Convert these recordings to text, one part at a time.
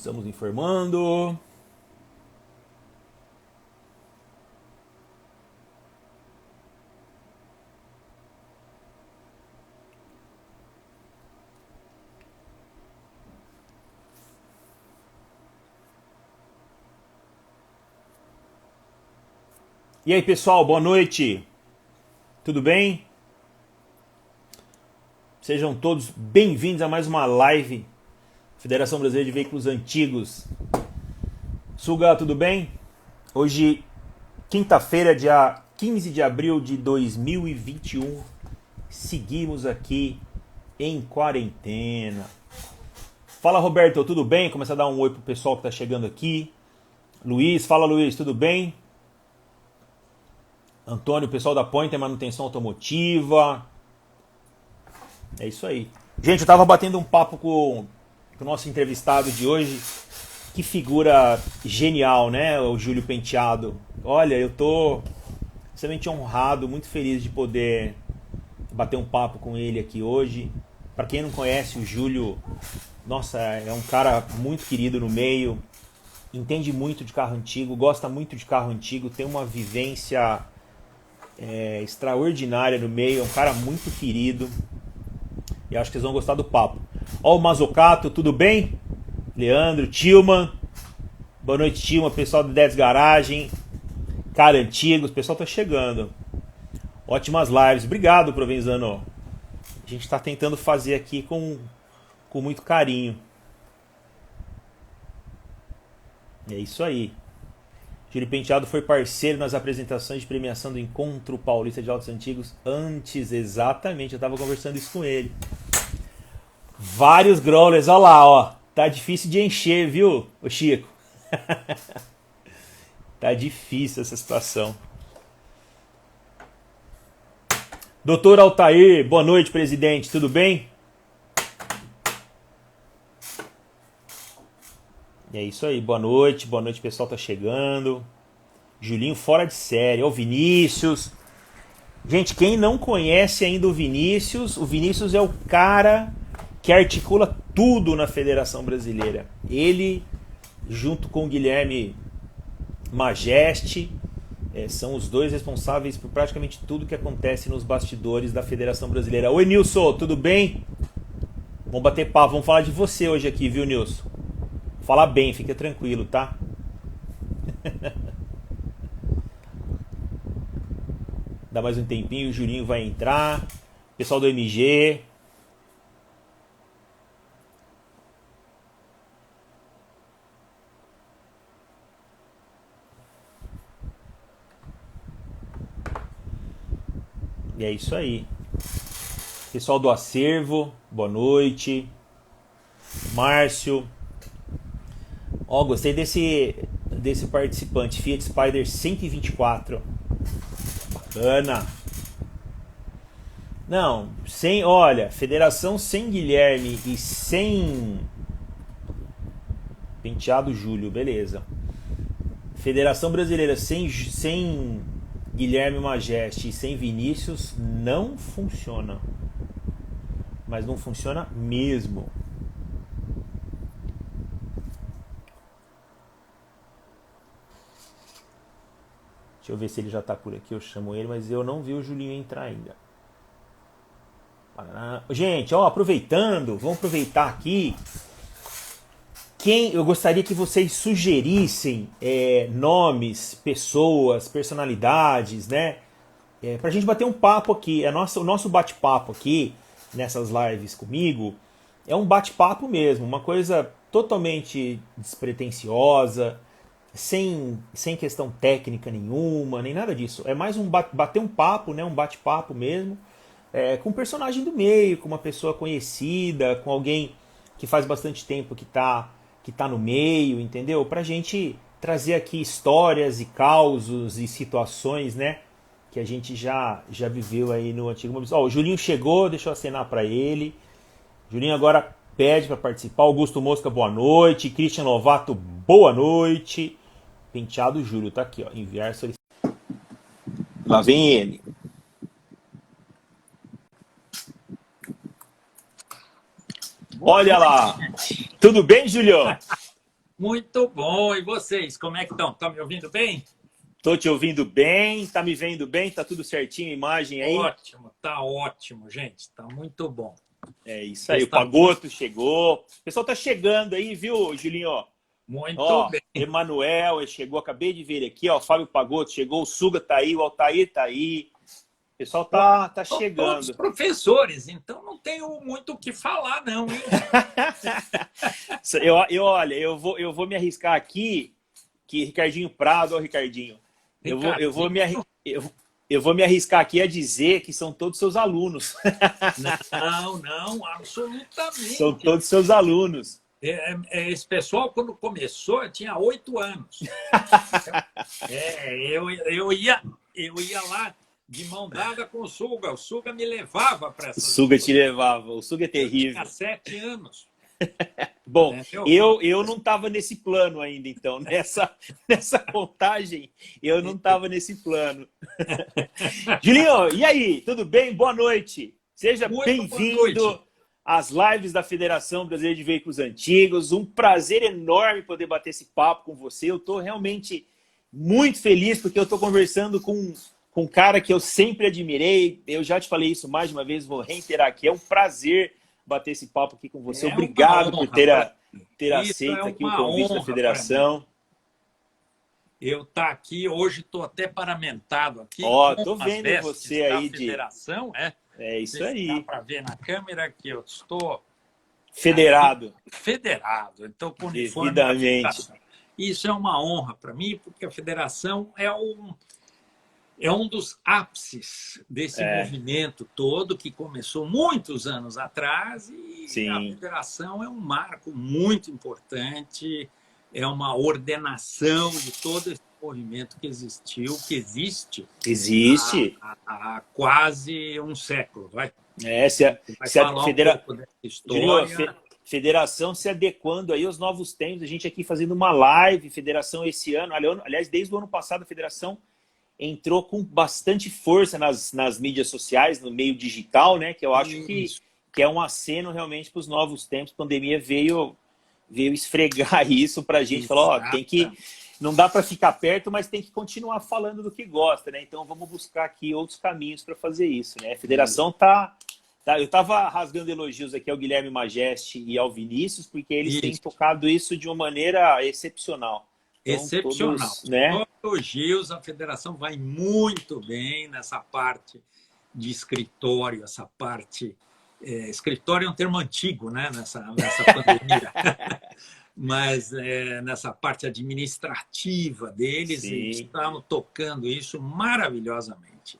Estamos informando. E aí, pessoal, boa noite. Tudo bem? Sejam todos bem-vindos a mais uma live Federação Brasileira de Veículos Antigos. Suga, tudo bem? Hoje, quinta-feira, dia 15 de abril de 2021. Seguimos aqui em quarentena. Fala, Roberto, tudo bem? Começa a dar um oi pro pessoal que tá chegando aqui. Luiz, fala, Luiz, tudo bem? Antônio, pessoal da Pointer Manutenção Automotiva. É isso aí. Gente, eu tava batendo um papo com o nosso entrevistado de hoje. Que figura genial, né? O Júlio Penteado. Olha, eu tô extremamente honrado, muito feliz de poder bater um papo com ele aqui hoje. Para quem não conhece o Júlio, nossa, é um cara muito querido no meio. Entende muito de carro antigo, gosta muito de carro antigo, tem uma vivência extraordinária no meio, é um cara muito querido. E acho que vocês vão gostar do papo. Ó, o Mazocato, tudo bem? Leandro, Tilman. Boa noite, Tilman, pessoal do 10 Garagem. Cara Antigos, o pessoal tá chegando. Ótimas lives. Obrigado, Provenzano. A gente tá tentando fazer aqui com muito carinho. É isso aí. Júlio Penteado foi parceiro nas apresentações de premiação do Encontro Paulista de Autos Antigos antes, exatamente, eu estava conversando isso com ele. Vários growlers, olha lá, ó. Tá difícil de encher, viu, ô Chico? Tá difícil essa situação. Doutor Altair, boa noite, presidente, tudo bem? É isso aí, boa noite, pessoal tá chegando. Julinho fora de série, ó, o Vinícius. Gente, quem não conhece ainda o Vinícius é o cara que articula tudo na Federação Brasileira. Ele, junto com o Guilherme Majeste, são os dois responsáveis por praticamente tudo que acontece nos bastidores da Federação Brasileira. Oi, Nilson, tudo bem? Vamos bater papo, vamos falar de você hoje aqui, viu, Nilson? Falar bem, fica tranquilo, tá? Dá mais um tempinho, o Julinho vai entrar. Pessoal do MG. E é isso aí. Pessoal do Acervo, boa noite. Márcio. Ó, gostei desse participante, Fiat Spider 124. Bacana. Não, olha, federação sem Guilherme e sem Penteado Júlio, beleza. Federação Brasileira sem Guilherme Majeste e sem Vinícius não funciona. Mas não funciona mesmo. Deixa eu ver se ele já tá por aqui, eu chamo ele, mas eu não vi o Julinho entrar ainda. Gente, ó, aproveitando, vamos aproveitar aqui. Eu gostaria que vocês sugerissem nomes, pessoas, personalidades, né? Pra gente bater um papo aqui. O nosso bate-papo aqui, nessas lives comigo, é um bate-papo mesmo, uma coisa totalmente despretensiosa, sem questão técnica nenhuma, nem nada disso. É mais bater um papo, né? Um bate-papo mesmo, com um personagem do meio, com uma pessoa conhecida, com alguém que faz bastante tempo que tá no meio, entendeu? Pra gente trazer aqui histórias e causos e situações, né? Que a gente já viveu aí no antigo Mobius. Ó, o Julinho chegou, deixa eu acenar pra ele. Julinho agora pede para participar. Augusto Mosca, boa noite. Christian Lovato, boa noite. Penteado Júlio, tá aqui, ó. Enviar solicitação. Lá vem ele. Olha lá. Tudo bem, Julião? Muito bom. E vocês, como é que estão? Estão me ouvindo bem? Tô te ouvindo bem, tá me vendo bem, tá tudo certinho a imagem aí? Ótimo, gente. Tá muito bom. É isso aí, o Está Pagoto chegou. O pessoal tá chegando aí, viu, Julinho? muito Ó, bem. Emanuel chegou, acabei de ver ele aqui, ó, Fábio Pagoto chegou, o Suga tá aí, o Altair tá aí. O pessoal tá São todos chegando. professores, então não tenho muito o que falar, não, hein? Olha, eu vou me arriscar aqui, que Ricardinho Prado, ó, Ricardinho, Ricardinho, eu vou me arriscar aqui a dizer que são todos seus alunos. não, São absolutamente. todos seus alunos. Esse pessoal, quando começou, tinha 8 anos. Eu ia lá de mão dada com o Suga me levava para O essas Suga te discussões. levava, o Suga é Eu tinha terrível. 7 anos, Bom, entendeu? eu não estava nesse plano ainda, então, nessa contagem, eu não estava nesse plano. Julinho, e aí, tudo bem? Boa noite. Seja Muito boa noite. bem-vindo às lives da Federação Brasileira de Veículos Antigos. Um prazer enorme poder bater esse papo com você. Eu estou realmente muito feliz porque eu estou conversando com um cara que eu sempre admirei. Eu já te falei isso mais de uma vez, vou reiterar aqui. É um prazer bater esse papo aqui com você. É uma Obrigado por honra ter Isso é aceito aqui o uma convite da honra para mim. Federação. Eu estar aqui hoje, estou até paramentado aqui Ó, com tô as vendo vestes você da aí federação. É Não isso sei se dá aí. para ver na câmera que eu estou Federado, federado, então com o uniforme da devidamente. federação. Isso é uma honra para mim, porque a federação é um dos ápices desse movimento todo que começou muitos anos atrás e a Sim. federação é um marco muito importante, é uma ordenação de todo esse movimento que existiu, que existe Existe. há quase um século. Vai Se a, vai se a falar um federa... pouco dessa Julinho, a história. federação se adequando aí aos novos tempos. A gente aqui fazendo uma live, federação esse ano. Aliás, desde o ano passado, a federação entrou com bastante força nas mídias sociais, no meio digital, né? Que eu acho que é um aceno realmente para os novos tempos. A pandemia veio esfregar isso para a gente. Falou, ó, tem que... Não dá para ficar perto, mas tem que continuar falando do que gosta, né? Então vamos buscar aqui outros caminhos para fazer isso, né? A federação tá... Eu estava rasgando elogios aqui ao Guilherme Majeste e ao Vinícius, porque eles têm tocado isso de uma maneira excepcional. Então, Excepcional. todos, né? Elogios, a federação vai muito bem nessa parte de escritório, essa parte... escritório é um termo antigo, né? nessa pandemia. Mas nessa parte administrativa deles, eles estão tocando isso maravilhosamente.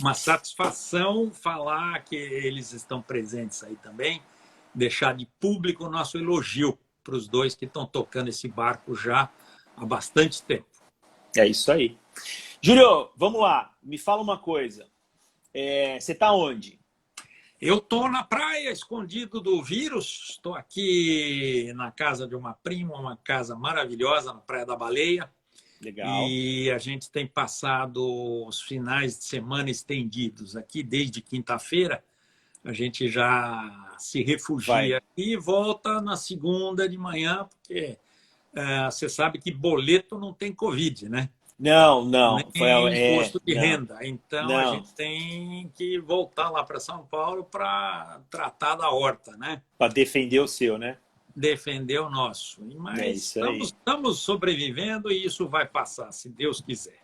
Uma satisfação falar que eles estão presentes aí também, deixar de público o nosso elogio para os dois que estão tocando esse barco já há bastante tempo. É isso aí. Júlio, vamos lá, me fala uma coisa. Você está onde? Eu estou na praia, escondido do vírus. Estou aqui na casa de uma prima, uma casa maravilhosa na Praia da Baleia. Legal. E a gente tem passado os finais de semana estendidos aqui desde quinta-feira. A gente já se refugia e volta na segunda de manhã, porque você sabe que boleto não tem Covid, né? Não. Nem imposto de renda. Então, não. a gente tem que voltar lá para São Paulo para tratar da horta, né? Para defender o seu, né? Defender o nosso. Mas estamos sobrevivendo e isso vai passar, se Deus quiser.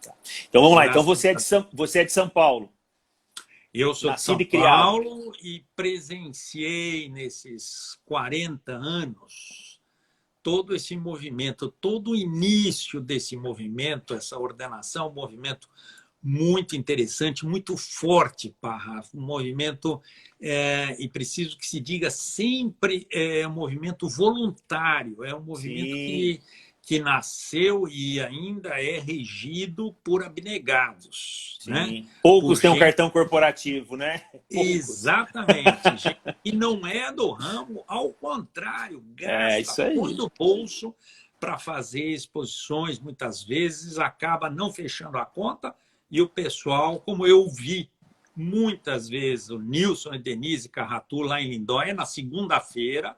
Tá. Então, vamos lá. Então, você é de São Paulo. Eu sou de São Paulo e presenciei nesses 40 anos todo esse movimento, todo o início desse movimento, essa ordenação, um movimento muito interessante, muito forte, Parra, um movimento, e preciso que se diga sempre, um movimento voluntário, é um movimento que nasceu e ainda é regido por abnegados. Né? Poucos têm um cartão corporativo, né? Poucos. Exatamente. Gente que não é do ramo, ao contrário, gasta muito do bolso para fazer exposições, muitas vezes acaba não fechando a conta e o pessoal, como eu vi muitas vezes, o Nilson e Denise Carratu lá em Lindóia, na segunda-feira,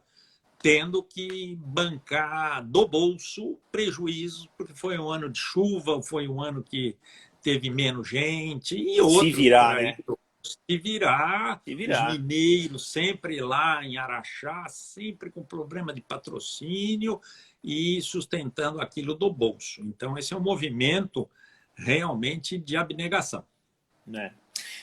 tendo que bancar do bolso prejuízos, porque foi um ano de chuva, foi um ano que teve menos gente, e outros Se virar, por aí. né? Se virar, Se os virar. mineiros sempre lá em Araxá, sempre com problema de patrocínio e sustentando aquilo do bolso. Então, esse é um movimento realmente de abnegação. Né?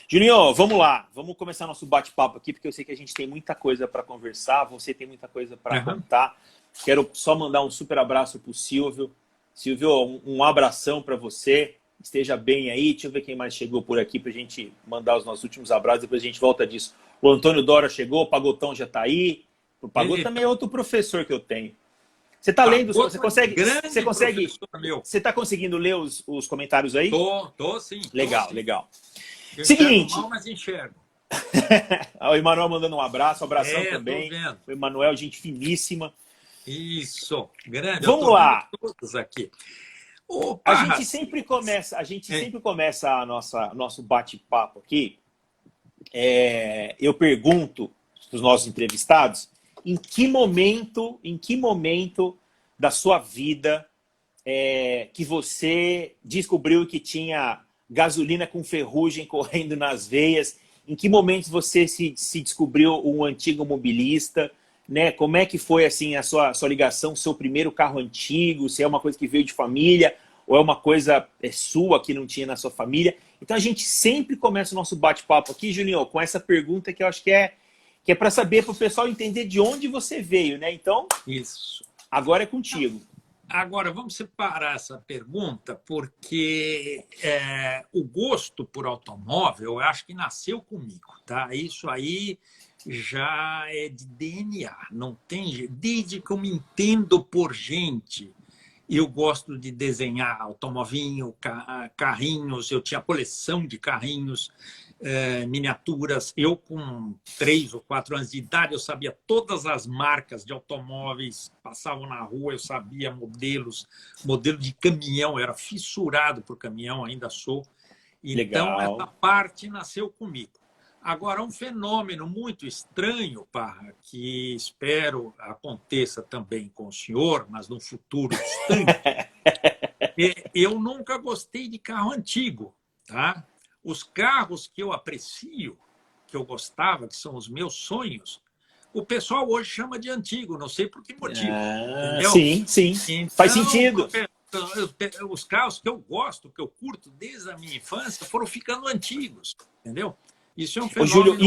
Juninho, vamos lá. Vamos começar nosso bate-papo aqui, porque eu sei que a gente tem muita coisa para conversar, você tem muita coisa para contar. Quero só mandar um super abraço para o Silvio. Silvio, um abração para você. Esteja bem aí. Deixa eu ver quem mais chegou por aqui para a gente mandar os nossos últimos abraços. Depois a gente volta disso. O Antônio Dora chegou, o Pagotão já está aí. O Pagotão também é outro professor que eu tenho. Você está lendo? Você consegue? Você está conseguindo ler os comentários aí? Tô sim. Legal, sim. legal. Eu Seguinte. mal, mas enxergo. O Emanuel mandando um abraço, abração também. Tô vendo. O Emanuel, gente finíssima. Isso, grande. Vamos lá. Todos aqui. A gente sempre começa nosso bate-papo aqui. Eu pergunto para os nossos entrevistados em que momento da sua vida que você descobriu que tinha gasolina com ferrugem correndo nas veias. Em que momentos você se descobriu um antigo mobilista? Né? Como é que foi assim, a sua ligação, seu primeiro carro antigo? Se é uma coisa que veio de família ou é uma coisa sua que não tinha na sua família? Então a gente sempre começa o nosso bate-papo aqui, Julinho, com essa pergunta que eu acho que é para saber, para o pessoal entender de onde você veio, né? Então, isso. Agora é contigo. Agora, vamos separar essa pergunta, porque o gosto por automóvel, eu acho que nasceu comigo, tá? Isso aí já é de DNA, não tem jeito. Desde que eu me entendo por gente, eu gosto de desenhar automovinho, carrinhos, eu tinha coleção de carrinhos, miniaturas. Eu, com 3 ou 4 anos de idade, eu sabia todas as marcas de automóveis, passavam na rua, eu sabia modelos, modelo de caminhão, eu era fissurado por caminhão, ainda sou. Então, Legal. essa parte nasceu comigo. Agora, um fenômeno muito estranho, Parra, que espero aconteça também com o senhor, mas no futuro distante, eu nunca gostei de carro antigo, tá? Os carros que eu aprecio, que eu gostava, que são os meus sonhos, o pessoal hoje chama de antigo, não sei por que motivo. Sim. Então, faz sentido. Os carros que eu gosto, que eu curto desde a minha infância, foram ficando antigos, entendeu? Isso é um fenômeno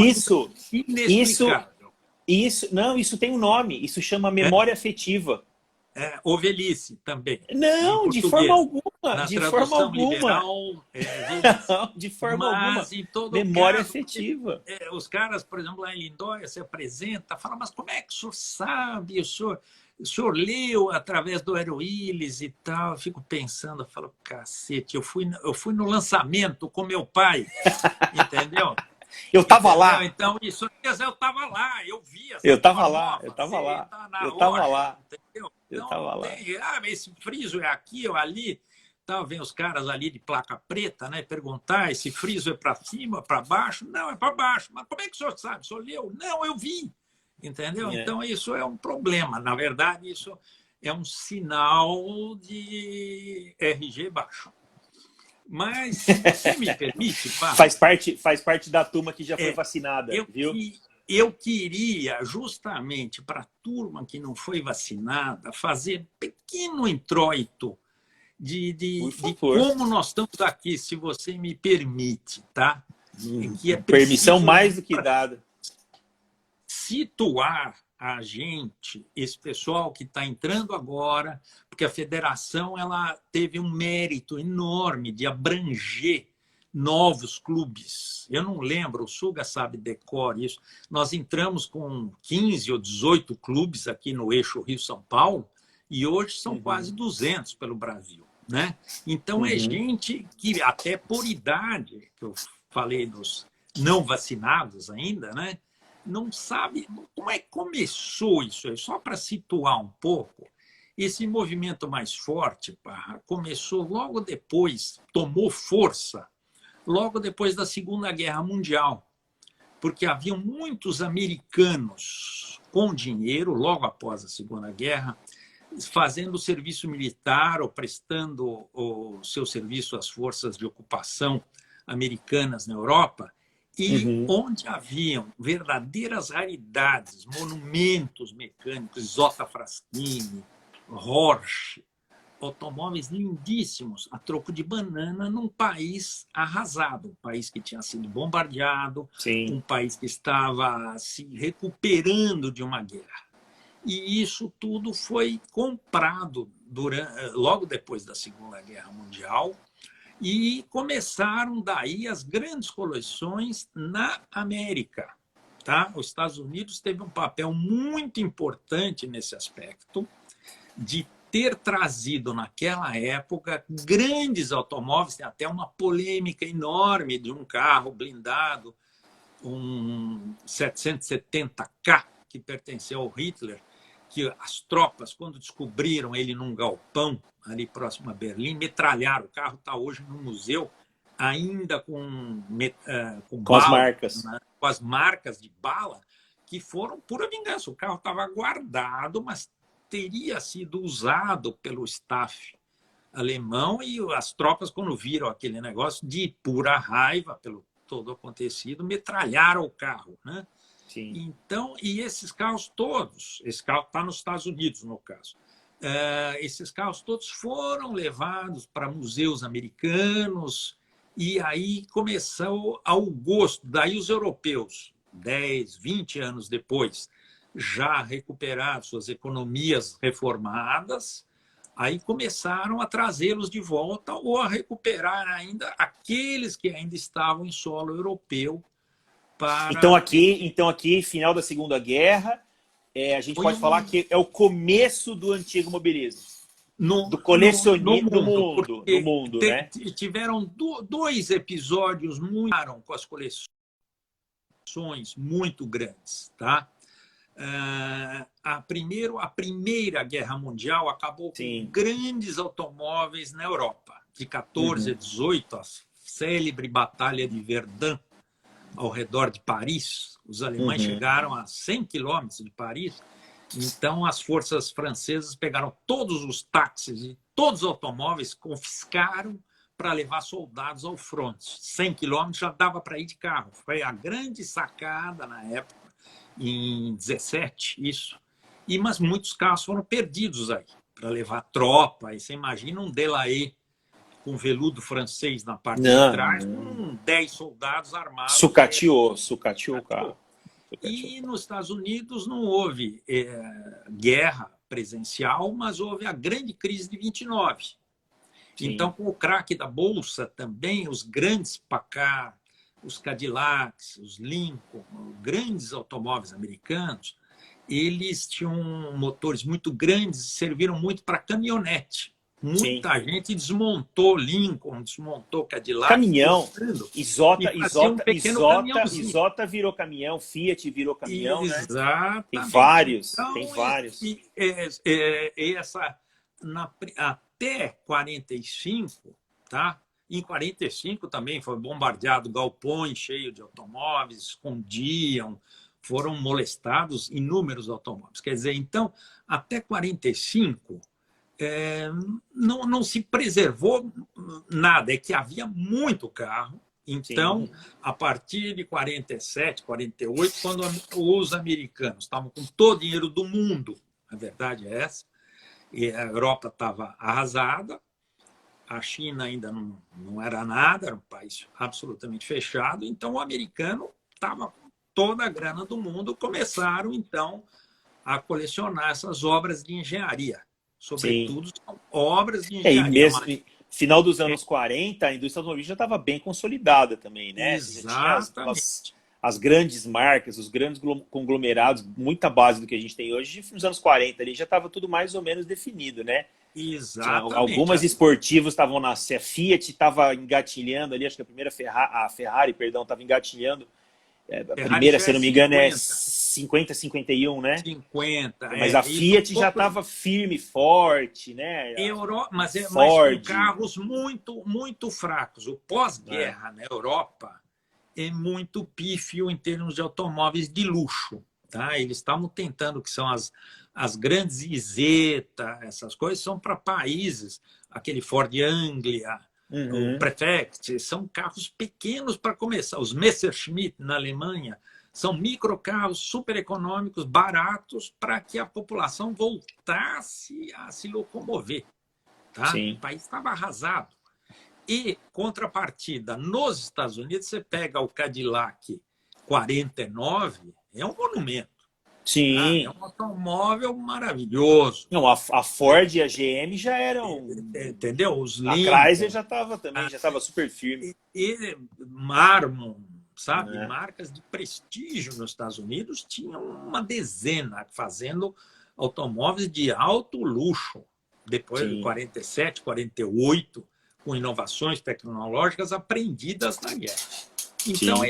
inexplicável. Isso tem um nome, isso chama memória afetiva. Ou velhice também. Não, de forma alguma. De forma alguma. Liberal, não, de forma alguma. Em todo memória caso, afetiva. Os caras, por exemplo, lá em Lindóia, se apresenta, fala, mas como é que o senhor sabe? O senhor leu através do Aero Willis e tal. Eu fico pensando, eu falo, cacete, eu fui no lançamento com meu pai, entendeu? Eu estava lá. Então, isso eu estava lá, eu vi. Eu estava lá. Entendeu? Esse friso é aqui ou ali. Então, vem os caras ali de placa preta, né? Perguntar, esse friso é para cima, para baixo? Não, é para baixo. Mas como é que o senhor sabe? O senhor leu? Não, eu vi. Entendeu? Então, isso é um problema. Na verdade, isso é um sinal de RG baixo. Mas, se me permite, Pá, faz parte da turma que já foi vacinada, viu? Eu queria, justamente para a turma que não foi vacinada, fazer pequeno introito de como nós estamos aqui, se você me permite, tá? Que permissão mais do que dada. Situar a gente, esse pessoal que está entrando agora, porque a federação ela teve um mérito enorme de abranger novos clubes. Eu não lembro, o Suga sabe decor isso. Nós entramos com 15 ou 18 clubes aqui no eixo Rio-São Paulo e hoje são quase 200 pelo Brasil, né? Então é gente que até por idade, que eu falei dos não vacinados ainda, né? Não sabe como é que começou isso aí. Só para situar um pouco, esse movimento mais forte começou logo depois, tomou força, logo depois da Segunda Guerra Mundial, porque haviam muitos americanos com dinheiro, logo após a Segunda Guerra, fazendo serviço militar ou prestando o seu serviço às forças de ocupação americanas na Europa, e onde haviam verdadeiras raridades, monumentos mecânicos, Isotta Fraschini, Porsche, automóveis lindíssimos a troco de banana num país arrasado, um país que tinha sido bombardeado, Sim. um país que estava se recuperando de uma guerra. E isso tudo foi comprado logo depois da Segunda Guerra Mundial, e começaram daí as grandes coleções na América. Tá? Os Estados Unidos teve um papel muito importante nesse aspecto, de ter trazido naquela época grandes automóveis. Tem até uma polêmica enorme de um carro blindado, um 770K, que pertenceu ao Hitler, que as tropas, quando descobriram ele num galpão ali próximo a Berlim, metralharam. O carro está hoje no museu, ainda com as bala, marcas. né? Com as marcas de bala, que foram pura vingança. O carro estava guardado, mas teria sido usado pelo staff alemão, e as tropas, quando viram aquele negócio, de pura raiva pelo todo acontecido, metralharam o carro, né? Sim. Então, e esses carros todos, esse carro está nos Estados Unidos, no caso, esses carros todos foram levados para museus americanos, e aí começou ao gosto. Daí os europeus, 10, 20 anos depois, já recuperaram suas economias reformadas, aí começaram a trazê-los de volta ou a recuperar ainda aqueles que ainda estavam em solo europeu. Então aqui, final da Segunda Guerra, a gente pode falar que é o começo do antigo mobilismo. Do colecionismo no mundo, né? Tiveram dois episódios com as coleções muito grandes, tá? A Primeira Guerra Mundial acabou com grandes automóveis na Europa. De 14 a 18, a célebre Batalha de Verdun, ao redor de Paris. Os alemães chegaram a 100 quilômetros de Paris. Então, as forças francesas pegaram todos os táxis e todos os automóveis, confiscaram para levar soldados ao fronte. 100 quilômetros já dava para ir de carro. Foi a grande sacada na época, em 17, isso. Mas muitos carros foram perdidos aí, para levar tropa. E você imagina um Delahaye com veludo francês na parte de trás, com 10 soldados armados. Sucateou o carro. E nos Estados Unidos não houve guerra presencial, mas houve a grande crise de 29. Sim. Então, com o craque da Bolsa também, os grandes Packard, os Cadillacs, os Lincoln, grandes automóveis americanos, eles tinham motores muito grandes e serviram muito para caminhonete. Muita gente desmontou Lincoln, desmontou Cadillac. Caminhão. Isotta virou caminhão, Fiat virou caminhão, exatamente, né? Tem vários, então, tem vários. Até 45, tá? Em 45 também foi bombardeado galpões cheios de automóveis, escondiam, foram molestados inúmeros automóveis. Quer dizer, então, até 45... não se preservou nada, é que havia muito carro. Então, a partir de 47, 48, quando os americanos estavam com todo o dinheiro do mundo, a verdade é essa, e a Europa estava arrasada, a China ainda não era nada, era um país absolutamente fechado, então o americano estava com toda a grana do mundo, começaram então a colecionar essas obras de engenharia. Sobretudo, são obras de engenharia. E mesmo final dos anos 40, a indústria automobilística já estava bem consolidada também, né? Exatamente. As grandes marcas, os grandes conglomerados, muita base do que a gente tem hoje, nos anos 40 ali já estava tudo mais ou menos definido, né? Exatamente. Algumas esportivas estavam nascendo, a Fiat estava engatilhando ali, acho que a Ferrari, estava engatilhando. A primeira, se não me engano, 50, 51, né? 50. Mas a Fiat já estava firme, forte, né? Mas com carros muito, muito fracos. O pós-guerra na Europa é muito pífio em termos de automóveis de luxo. tá? Eles estavam tentando, que são as grandes Isetta, essas coisas, são para países, aquele Ford Anglia, o Uhum. Prefect, são carros pequenos para começar. Os Messerschmitt, na Alemanha, são microcarros super econômicos, baratos, para que a população voltasse a se locomover. Tá? O Sim. país estava arrasado. E, contrapartida, nos Estados Unidos, você pega o Cadillac 49, é um monumento. Tá? É Sim. um automóvel maravilhoso. Não, a Ford e a GM já eram. Entendeu? Os A Chrysler Lincoln. já estava também, já estava super firme. E Marmon, sabe? Né? Marcas de prestígio nos Estados Unidos tinham uma dezena fazendo automóveis de alto luxo. Depois de Sim. 47, 48, com inovações tecnológicas aprendidas na guerra. Então,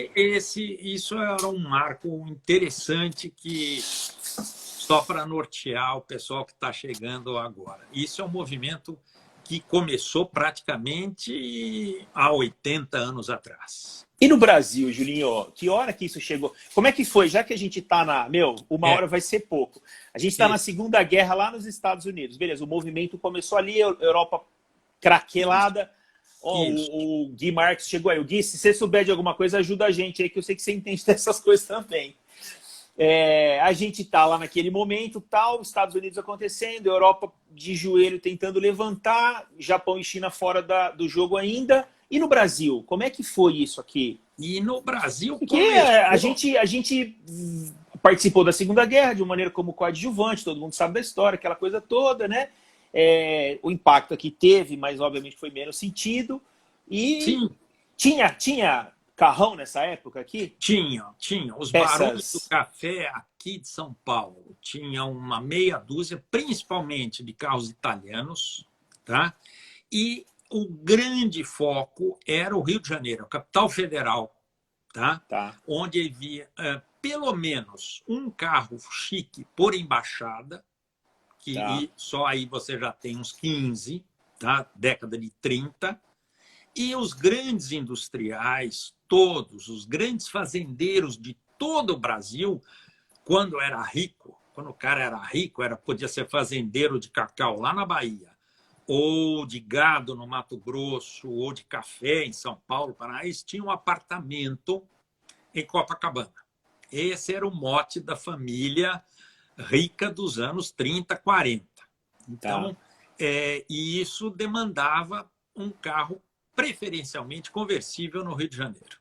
Sim. isso era um marco interessante que só para nortear o pessoal que está chegando agora. Isso é um movimento que começou praticamente há 80 anos atrás. E no Brasil, Julinho, que hora que isso chegou? Como é que foi? Já que a gente está na... Meu, uma hora vai ser pouco. A gente está na Segunda Guerra lá nos Estados Unidos. Beleza, o movimento começou ali, a Europa craquelada. Ó, o Gui Marques chegou aí. O Gui, se você souber de alguma coisa, ajuda a gente aí, que eu sei que você entende dessas coisas também. A gente tá lá naquele momento, tal, Estados Unidos acontecendo, Europa de joelho tentando levantar, Japão e China fora do jogo ainda. E no Brasil, como é que foi isso aqui? E no Brasil Porque a gente participou da Segunda Guerra de uma maneira como coadjuvante, todo mundo sabe da história, aquela coisa toda, né? O impacto aqui teve, mas obviamente foi menos sentido. E Sim. tinha carrão nessa época aqui? Tinha. Os barões do café aqui de São Paulo tinham uma meia dúzia, principalmente de carros italianos, tá? E o grande foco era o Rio de Janeiro, a capital federal, tá? Onde havia pelo menos um carro chique por embaixada, e só aí você já tem uns 15, tá? Década de 30. E os grandes industriais, todos, os grandes fazendeiros de todo o Brasil, quando o cara era rico, podia ser fazendeiro de cacau lá na Bahia, ou de gado no Mato Grosso, ou de café em São Paulo, Paraná, eles tinham um apartamento em Copacabana. Esse era o mote da família rica dos anos 30, 40. Então, e isso demandava um carro preferencialmente conversível no Rio de Janeiro.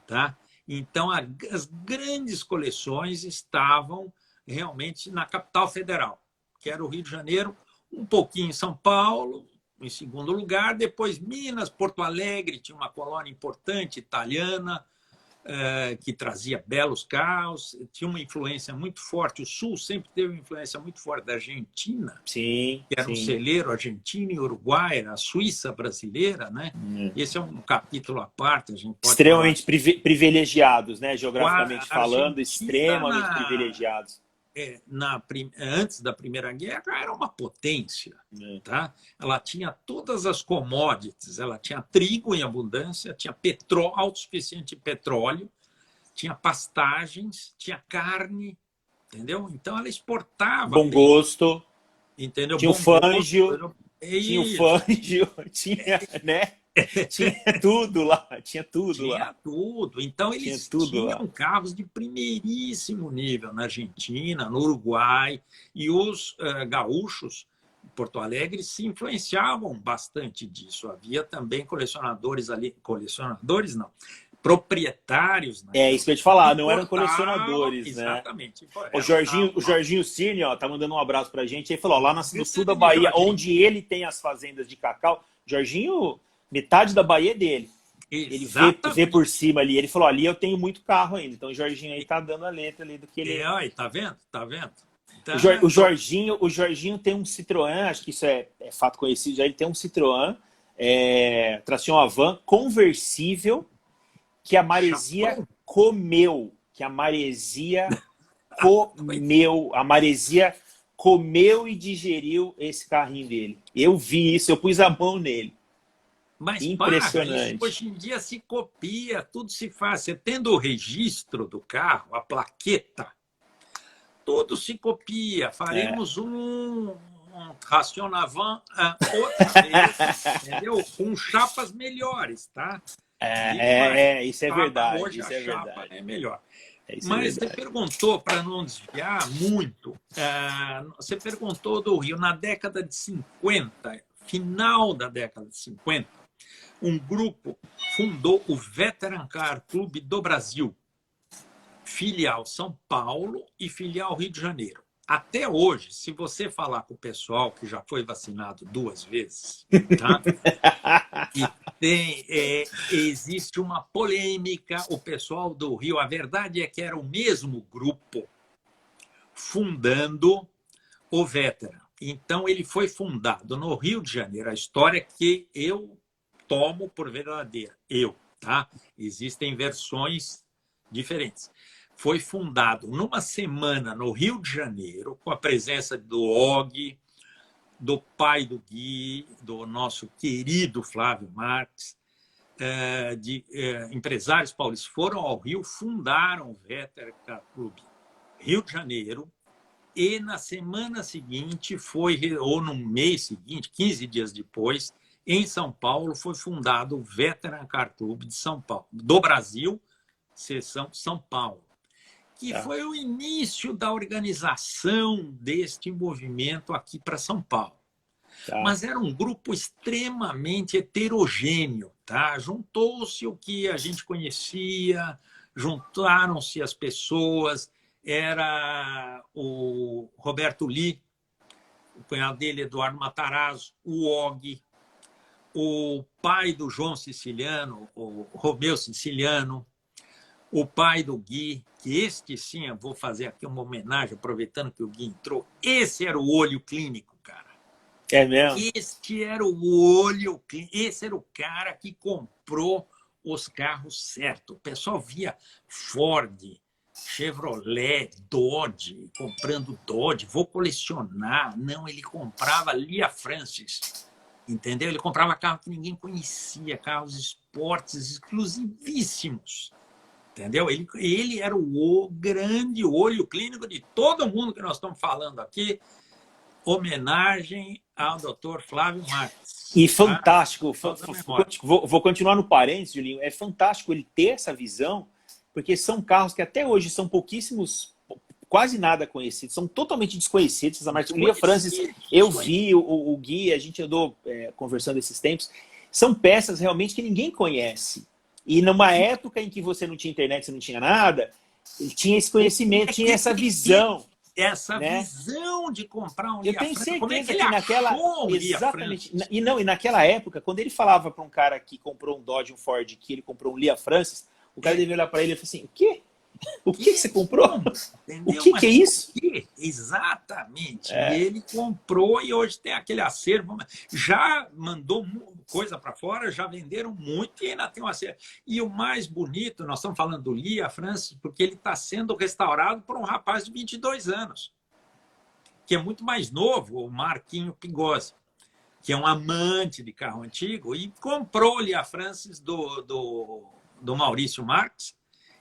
Tá? Então, as grandes coleções estavam realmente na capital federal, que era o Rio de Janeiro, um pouquinho em São Paulo, em segundo lugar, depois Minas, Porto Alegre, tinha uma colônia importante italiana, que trazia belos carros, tinha uma influência muito forte. O Sul sempre teve uma influência muito forte da Argentina, que era um celeiro argentino e uruguaio, a Suíça brasileira, né? Esse é um capítulo à parte. A gente pode extremamente privilegiados, né? Geograficamente falando, extremamente privilegiados. Antes da Primeira Guerra, era uma potência. Tá? Ela tinha todas as commodities, ela tinha trigo em abundância, tinha autossuficiente em petróleo, tinha pastagens, tinha carne, entendeu? Então ela exportava. Bom gosto, entendeu? Tinha o Fangio, tinha, né? Tinha tudo lá, tinha tudo. Então, eles tinham carros de primeiríssimo nível na Argentina, no Uruguai, e os gaúchos, Porto Alegre, se influenciavam bastante disso. Havia também colecionadores ali, proprietários. Isso que eu ia te falar, não eram colecionadores, exatamente, né? O Jorginho Cirne, tá mandando um abraço pra gente, ele falou, lá no sul da Bahia, onde ele tem as fazendas de cacau, Jorginho... Metade da Bahia é dele. Ele vê por cima ali. Ele falou, ali eu tenho muito carro ainda. Então o Jorginho aí tá dando a letra ali do que ele... Tá vendo? Então, o Jorginho tem um Citroën, acho que isso é fato conhecido, já ele tem um Citroën, tração Avant, conversível, que a maresia comeu. A maresia comeu e digeriu esse carrinho dele. Eu vi isso, eu pus a mão nele. Mas impressionante. Isso hoje em dia se copia, tudo se faz. Você tendo o registro do carro, a plaqueta, tudo se copia. Faremos um Racionavant outra vez, entendeu? Com chapas melhores, tá? Isso é verdade. Hoje isso a é chapa verdade. é melhor. Isso Mas é você perguntou, para não desviar muito, você perguntou do Rio. Na década de 50, final da década de 50, um grupo fundou o Veteran Car Clube do Brasil, filial São Paulo e filial Rio de Janeiro. Até hoje, se você falar com o pessoal que já foi vacinado 2 vezes, tá? E existe uma polêmica, o pessoal do Rio, a verdade é que era o mesmo grupo fundando o Veteran. Então, ele foi fundado no Rio de Janeiro, a história que eu tomo por verdadeira, tá? Existem versões diferentes. Foi fundado numa semana no Rio de Janeiro, com a presença do Og, do pai do Gui, do nosso querido Flávio Marques, empresários paulistas foram ao Rio, fundaram o Veteran Car Clube Rio de Janeiro, e na semana seguinte, ou no mês seguinte, 15 dias depois, em São Paulo, foi fundado o Veteran Car Clube de São Paulo, do Brasil, seção São Paulo, que foi o início da organização deste movimento aqui para São Paulo. Mas era um grupo extremamente heterogêneo, tá? Juntou-se o que a gente conhecia, juntaram-se as pessoas. Era o Roberto Lee, o cunhado dele, Eduardo Matarazzo, o Og, o pai do João Siciliano, o Romeu Siciliano, o pai do Gui, que este sim, eu vou fazer aqui uma homenagem, aproveitando que o Gui entrou. Esse era o olho clínico, cara. É mesmo? Este era o olho clínico. Esse era o cara que comprou os carros certos. O pessoal via Ford, Chevrolet, Dodge, comprando Dodge, vou colecionar. Não, ele comprava Lia Francis, entendeu? Ele comprava carro que ninguém conhecia, carros esportes exclusivíssimos, entendeu? Ele era o grande olho clínico de todo mundo que nós estamos falando aqui. Homenagem ao Dr. Flávio Marques. E fantástico, vou continuar no parênteses, Julinho, é fantástico ele ter essa visão, porque são carros que até hoje são pouquíssimos, quase nada conhecidos, são totalmente desconhecidos. A marca Lia Francis, eu vi, o Gui, a gente andou conversando esses tempos, são peças realmente que ninguém conhece. E numa época em que você não tinha internet, você não tinha nada, ele tinha esse conhecimento, tinha essa visão. Essa visão de comprar um Lia Francis. Eu tenho certeza que naquela... Exatamente. E naquela época, quando ele falava para um cara que comprou um Dodge, um Ford, que ele comprou um Lia Francis, o cara devia olhar para ele e falar assim, o quê? O que você comprou? Entendeu? O que é isso? Exatamente. Ele comprou e hoje tem aquele acervo. Já mandou coisa para fora, já venderam muito e ainda tem um acervo. E o mais bonito, nós estamos falando do Lia Francis, porque ele está sendo restaurado por um rapaz de 22 anos, que é muito mais novo, o Marquinho Pigozzi, que é um amante de carro antigo, e comprou o Lia Francis do Maurício Marques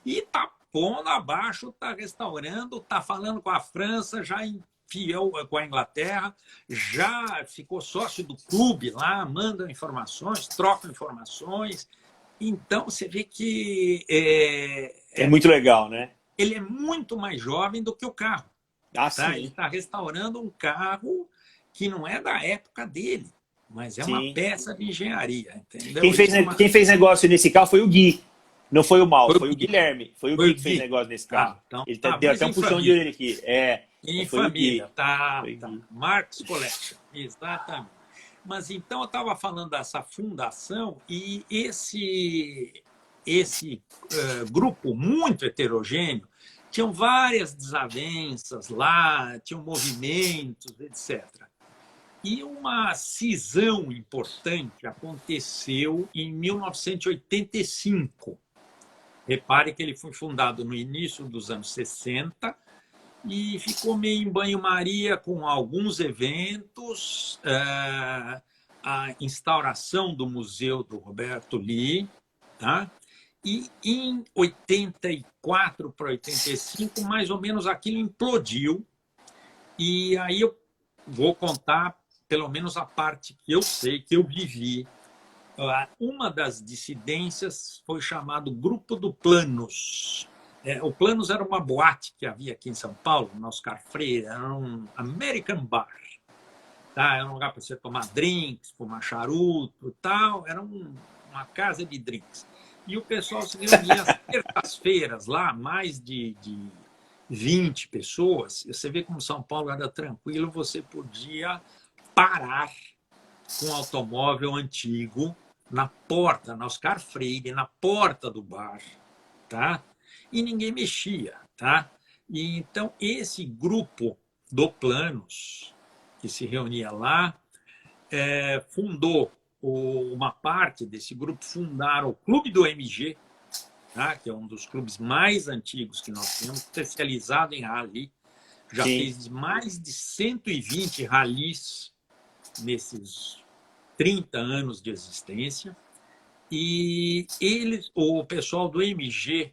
e está pondo abaixo, está restaurando, está falando com a França, já enfiou com a Inglaterra, já ficou sócio do clube lá, mandam informações, trocam informações. Então, você vê que... É muito legal, né? Ele é muito mais jovem do que o carro. Ah, tá? sim. Ele está restaurando um carro que não é da época dele, mas é uma peça de engenharia. Entendeu? Quem fez negócio nesse carro foi o Gui. Não foi o Mal, foi o Guilherme. Foi o Gui que fez negócio nesse carro. Então, ele deu até um puxão de orelha aqui. Em família, tá. Marques Collection, exatamente. Mas então eu estava falando dessa fundação e esse grupo muito heterogêneo tinham várias desavenças lá, tinham movimentos, etc. E uma cisão importante aconteceu em 1985. Repare que ele foi fundado no início dos anos 60 e ficou meio em banho-maria com alguns eventos, a instauração do Museu do Roberto Lee, tá? E em 84 para 85, mais ou menos, aquilo implodiu. E aí eu vou contar pelo menos a parte que eu sei, que eu vivi. Uma das dissidências foi chamado Grupo do Planos. O Planos era uma boate que havia aqui em São Paulo, no Oscar Freire, era um American Bar. Tá? Era um lugar para você tomar drinks, fumar charuto e tal. Era uma casa de drinks. E o pessoal se reunia às terças-feiras lá, mais de 20 pessoas. Você vê como São Paulo era tranquilo, você podia parar com um automóvel antigo na porta, na Oscar Freire, na porta do bar, tá? E ninguém mexia, tá? E então esse grupo do Planos, que se reunia lá, fundou uma parte desse grupo, fundaram o Clube do MG, tá? Que é um dos clubes mais antigos que nós temos, especializado em rally. Já Sim. fez mais de 120 rallies nesses 30 anos de existência. E eles, o pessoal do MG,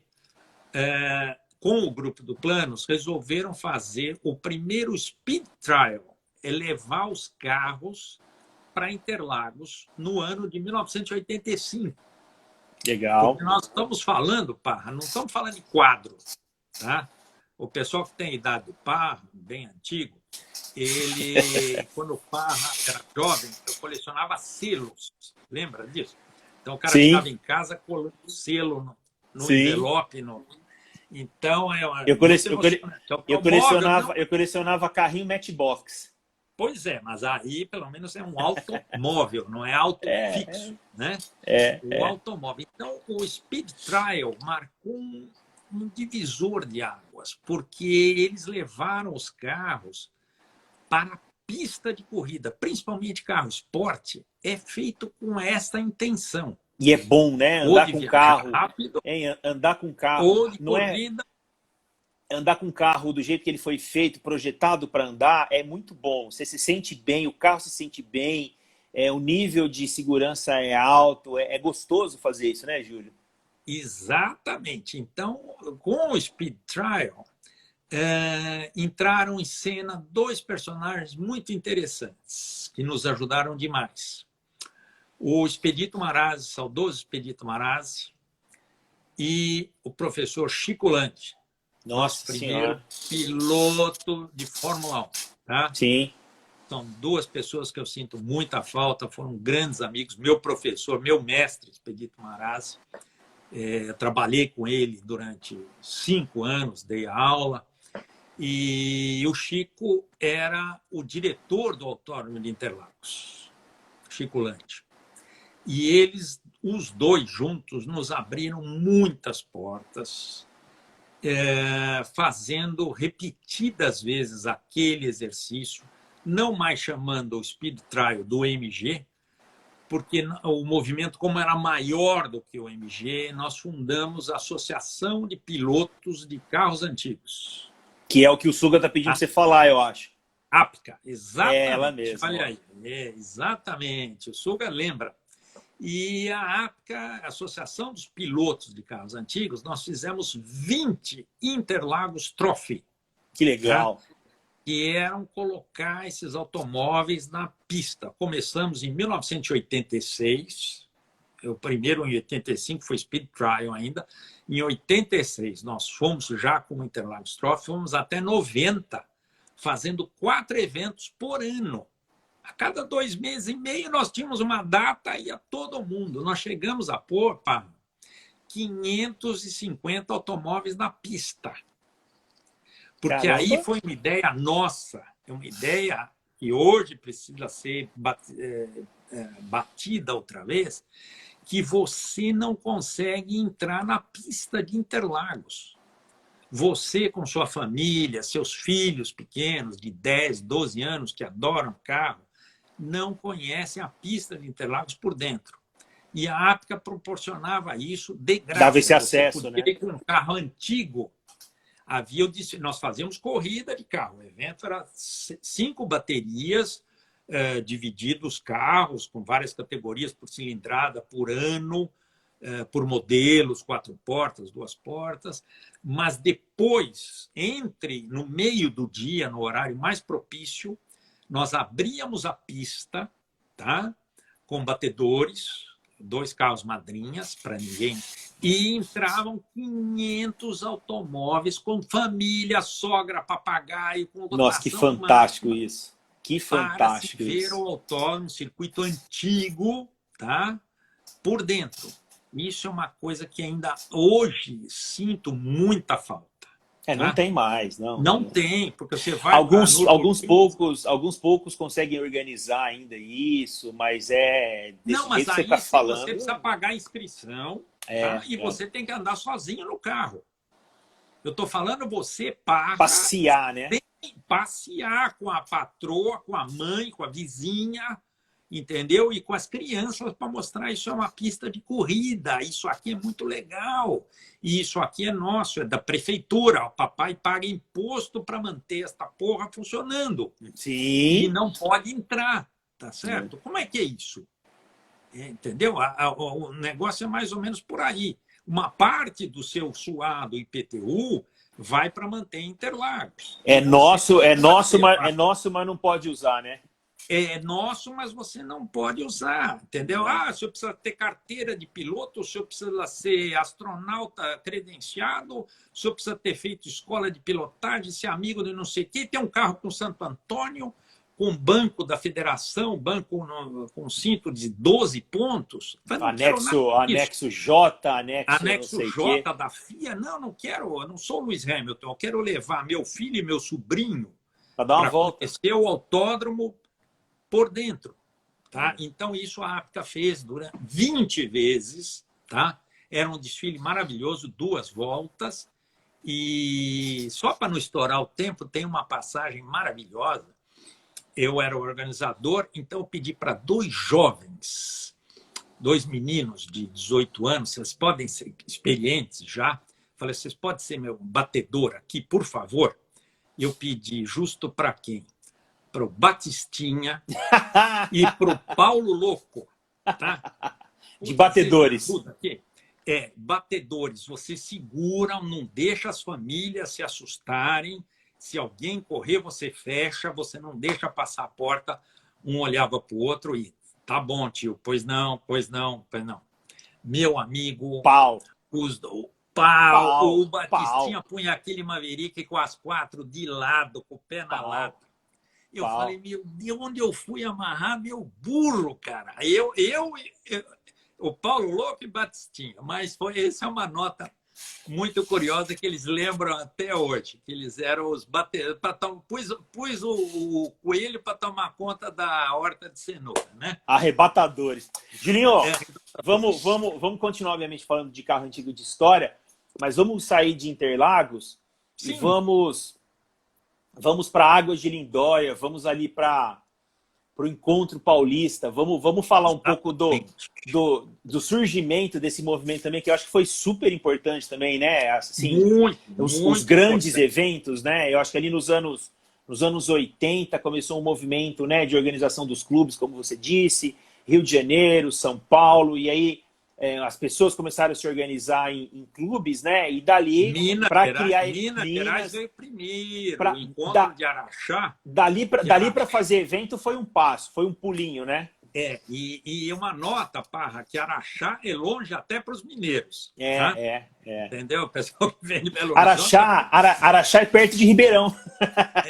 com o grupo do Planos, resolveram fazer o primeiro speed trial, levar os carros para Interlagos no ano de 1985. Legal. Porque nós estamos falando, Parra, não estamos falando de quadro, tá? O pessoal que tem a idade do Parra, bem antigo, ele, quando o Parra era jovem, eu colecionava selos. Lembra disso? Então o cara Sim. ficava em casa colando selo no Sim. envelope. Então eu colecionava carrinho Matchbox. Pois é, mas aí pelo menos é um automóvel, não é auto fixo, né? O automóvel. Então o Speed Trial marcou um divisor de águas, porque eles levaram os carros para a pista de corrida, principalmente carro esporte, é feito com essa intenção. E é bom, né? Andar com carro. Rápido, andar com carro. Ou de não corrida. Andar com carro do jeito que ele foi feito, projetado para andar, é muito bom. Você se sente bem, o carro se sente bem, o nível de segurança é alto, é gostoso fazer isso, né, Júlio? Exatamente. Então, com o Speed Trial, entraram em cena dois personagens muito interessantes, que nos ajudaram demais. O Expedito Marazzi, saudoso Expedito Marazzi, e o professor Chico Landi. Nosso primeiro piloto de Fórmula 1. Tá? Sim. São duas pessoas que eu sinto muita falta, foram grandes amigos. Meu professor, meu mestre, Expedito Marazzi. Trabalhei com ele durante 5 anos, dei aula. E o Chico era o diretor do Autódromo de Interlagos, Chico Landi. E eles, os dois juntos, nos abriram muitas portas, fazendo repetidas vezes aquele exercício, não mais chamando o Speed Trial do MG, porque o movimento, como era maior do que o MG, nós fundamos a Associação de Pilotos de Carros Antigos. Que é o que o Suga está pedindo para você falar, eu acho. APCA, exatamente. Ela mesma. Olha aí, exatamente. O Suga lembra. E a APCA, a Associação dos Pilotos de Carros Antigos, nós fizemos 20 Interlagos Trophy. Que legal. Tá? Que eram colocar esses automóveis na pista. Começamos em 1986, o primeiro em 85 foi Speed Trial ainda. Em 86 nós fomos já com o Interlagos Trophy, fomos até 90, fazendo 4 eventos por ano. A cada 2 meses e meio nós tínhamos uma data e ia todo mundo. Nós chegamos a pôr 550 automóveis na pista. Porque Caramba. aí foi uma ideia nossa, uma ideia que hoje precisa ser batida outra vez, que você não consegue entrar na pista de Interlagos. Você com sua família, seus filhos pequenos de 10, 12 anos que adoram carro, não conhecem a pista de Interlagos por dentro. E a APCA proporcionava isso de graça. Dava esse acesso, né? Com um carro antigo, nós fazíamos corrida de carro. O evento era 5 baterias, divididos carros, com várias categorias por cilindrada, por ano. por modelos, 4 portas, 2 portas, mas depois, no meio do dia, no horário mais propício, nós abríamos a pista, tá? Com batedores, 2 carros madrinhas para ninguém, e entravam 500 automóveis com família, sogra, papagaio, com lotação. Nossa, que fantástico máxima, isso. Que fantástico para se ver o autódromo, um circuito antigo, tá? Por dentro. Isso é uma coisa que ainda hoje sinto muita falta. Não tem mais, não. Não tem, porque você vai... Alguns poucos conseguem organizar ainda isso, mas não, mas aí você falando, você precisa pagar a inscrição, tá? E você tem que andar sozinho no carro. Eu estou falando você para... passear, né? Passear com a patroa, com a mãe, com a vizinha, entendeu? E com as crianças para mostrar isso é uma pista de corrida, isso aqui é muito legal, e isso aqui é nosso, é da prefeitura, o papai paga imposto para manter esta porra funcionando. Sim. E não pode entrar, tá certo? Como é que é isso? Entendeu? O negócio é mais ou menos por aí. Uma parte do seu suado IPTU vai para manter Interlagos. É nosso, mas não pode usar, né? É nosso, mas você não pode usar, entendeu? O senhor precisa ter carteira de piloto, o senhor precisa ser astronauta credenciado, o senhor precisa ter feito escola de pilotagem, ser amigo de não sei o quê, ter um carro com Santo Antônio, com banco da federação, banco com cinto de 12 pontos. Anexo J, anexo J da FIA. Não quero, eu não sou o Lewis Hamilton, eu quero levar meu filho e meu sobrinho para dar uma volta. Conhecer o autódromo por dentro, tá? Então isso a APTA fez durante 20 vezes, tá? Era um desfile maravilhoso, 2 voltas, e só para não estourar o tempo, tem uma passagem maravilhosa. Eu era o organizador, então eu pedi para 2 jovens, 2 meninos de 18 anos, vocês podem ser experientes já, falei, vocês podem ser meu batedor aqui, por favor? Eu pedi justo para quem? Para o Batistinha e para o Paulo Louco. Tá? De batedores. Batedores. Você segura, não deixa as famílias se assustarem. Se alguém correr, você fecha, você não deixa passar a porta. Um olhava para o outro e tá bom, tio. Pois não. Meu amigo... O Batistinha punha aquele Maverick com as 4 de lado, com o pé na lata. Eu falei, meu Deus, onde eu fui amarrar meu burro, cara? O Paulo Louco e Batistinha. Mas essa é uma nota muito curiosa que eles lembram até hoje. Que eles eram os batedores. Pus o coelho para tomar conta da horta de cenoura, né? Arrebatadores. Julinho, vamos continuar, obviamente, falando de carro antigo de história, mas vamos sair de Interlagos. Sim. E vamos para Águas de Lindóia, vamos ali para o Encontro Paulista, vamos falar um pouco do surgimento desse movimento também, que eu acho que foi super importante também, né? Assim, os grandes importante. Eventos, né? Eu acho que ali nos anos 80 começou um movimento, né, de organização dos clubes, como você disse, Rio de Janeiro, São Paulo, e aí as pessoas começaram a se organizar em clubes, né? E dali para criar Minas Gerais veio primeiro, o encontro de Araxá. Dali para fazer evento foi um passo, foi um pulinho, né? E uma nota, Parra, que Araxá é longe até para os mineiros. Entendeu? O pessoal que vem de Belo Horizonte. Araxá é perto de Ribeirão.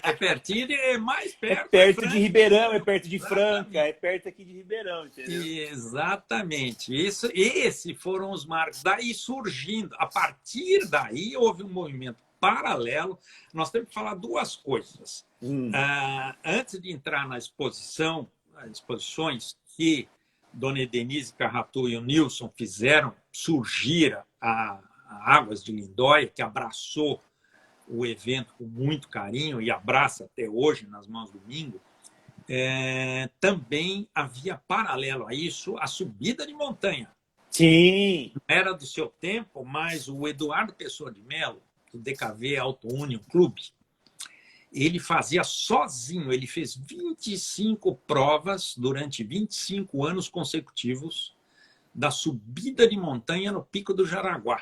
É pertinho, é mais perto. É perto de Ribeirão, é perto de Franca, é perto aqui de Ribeirão, entendeu? Exatamente. Esses foram os marcos. Daí surgindo, a partir daí houve um movimento paralelo. Nós temos que falar 2 coisas. Antes de entrar na exposições que Dona Denise Carratu e o Nilson fizeram surgir a Águas de Lindóia, que abraçou o evento com muito carinho e abraça até hoje nas mãos do Mingo, também havia paralelo a isso a subida de montanha. Sim. Não era do seu tempo, mas o Eduardo Pessoa de Mello, do DKV Auto Union Clube, ele fazia sozinho, ele fez 25 provas durante 25 anos consecutivos da subida de montanha no Pico do Jaraguá.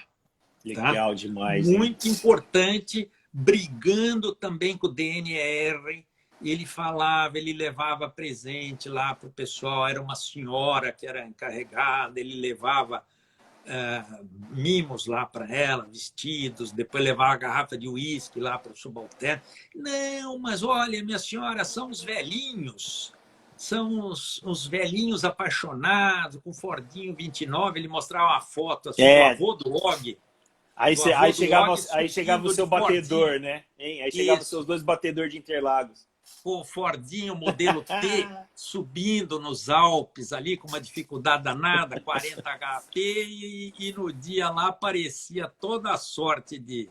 Legal Tá? demais, hein? Muito importante, brigando também com o DNR. Ele falava, ele levava presente lá para o pessoal, era uma senhora que era encarregada, ele levava mimos lá para ela, vestidos, depois levava a garrafa de uísque lá para o subalterno. Não, mas olha, minha senhora, são os velhinhos, são os velhinhos apaixonados, com Fordinho 29, ele mostrava uma foto assim do É, avô do Og, aí chegava o subindo seu de Fordinho. batedor, né? Hein? Aí chegava os seus Isso, dois batedores de Interlagos. o Fordinho modelo T subindo nos Alpes ali com uma dificuldade danada, 40 HP, e no dia lá aparecia toda a sorte de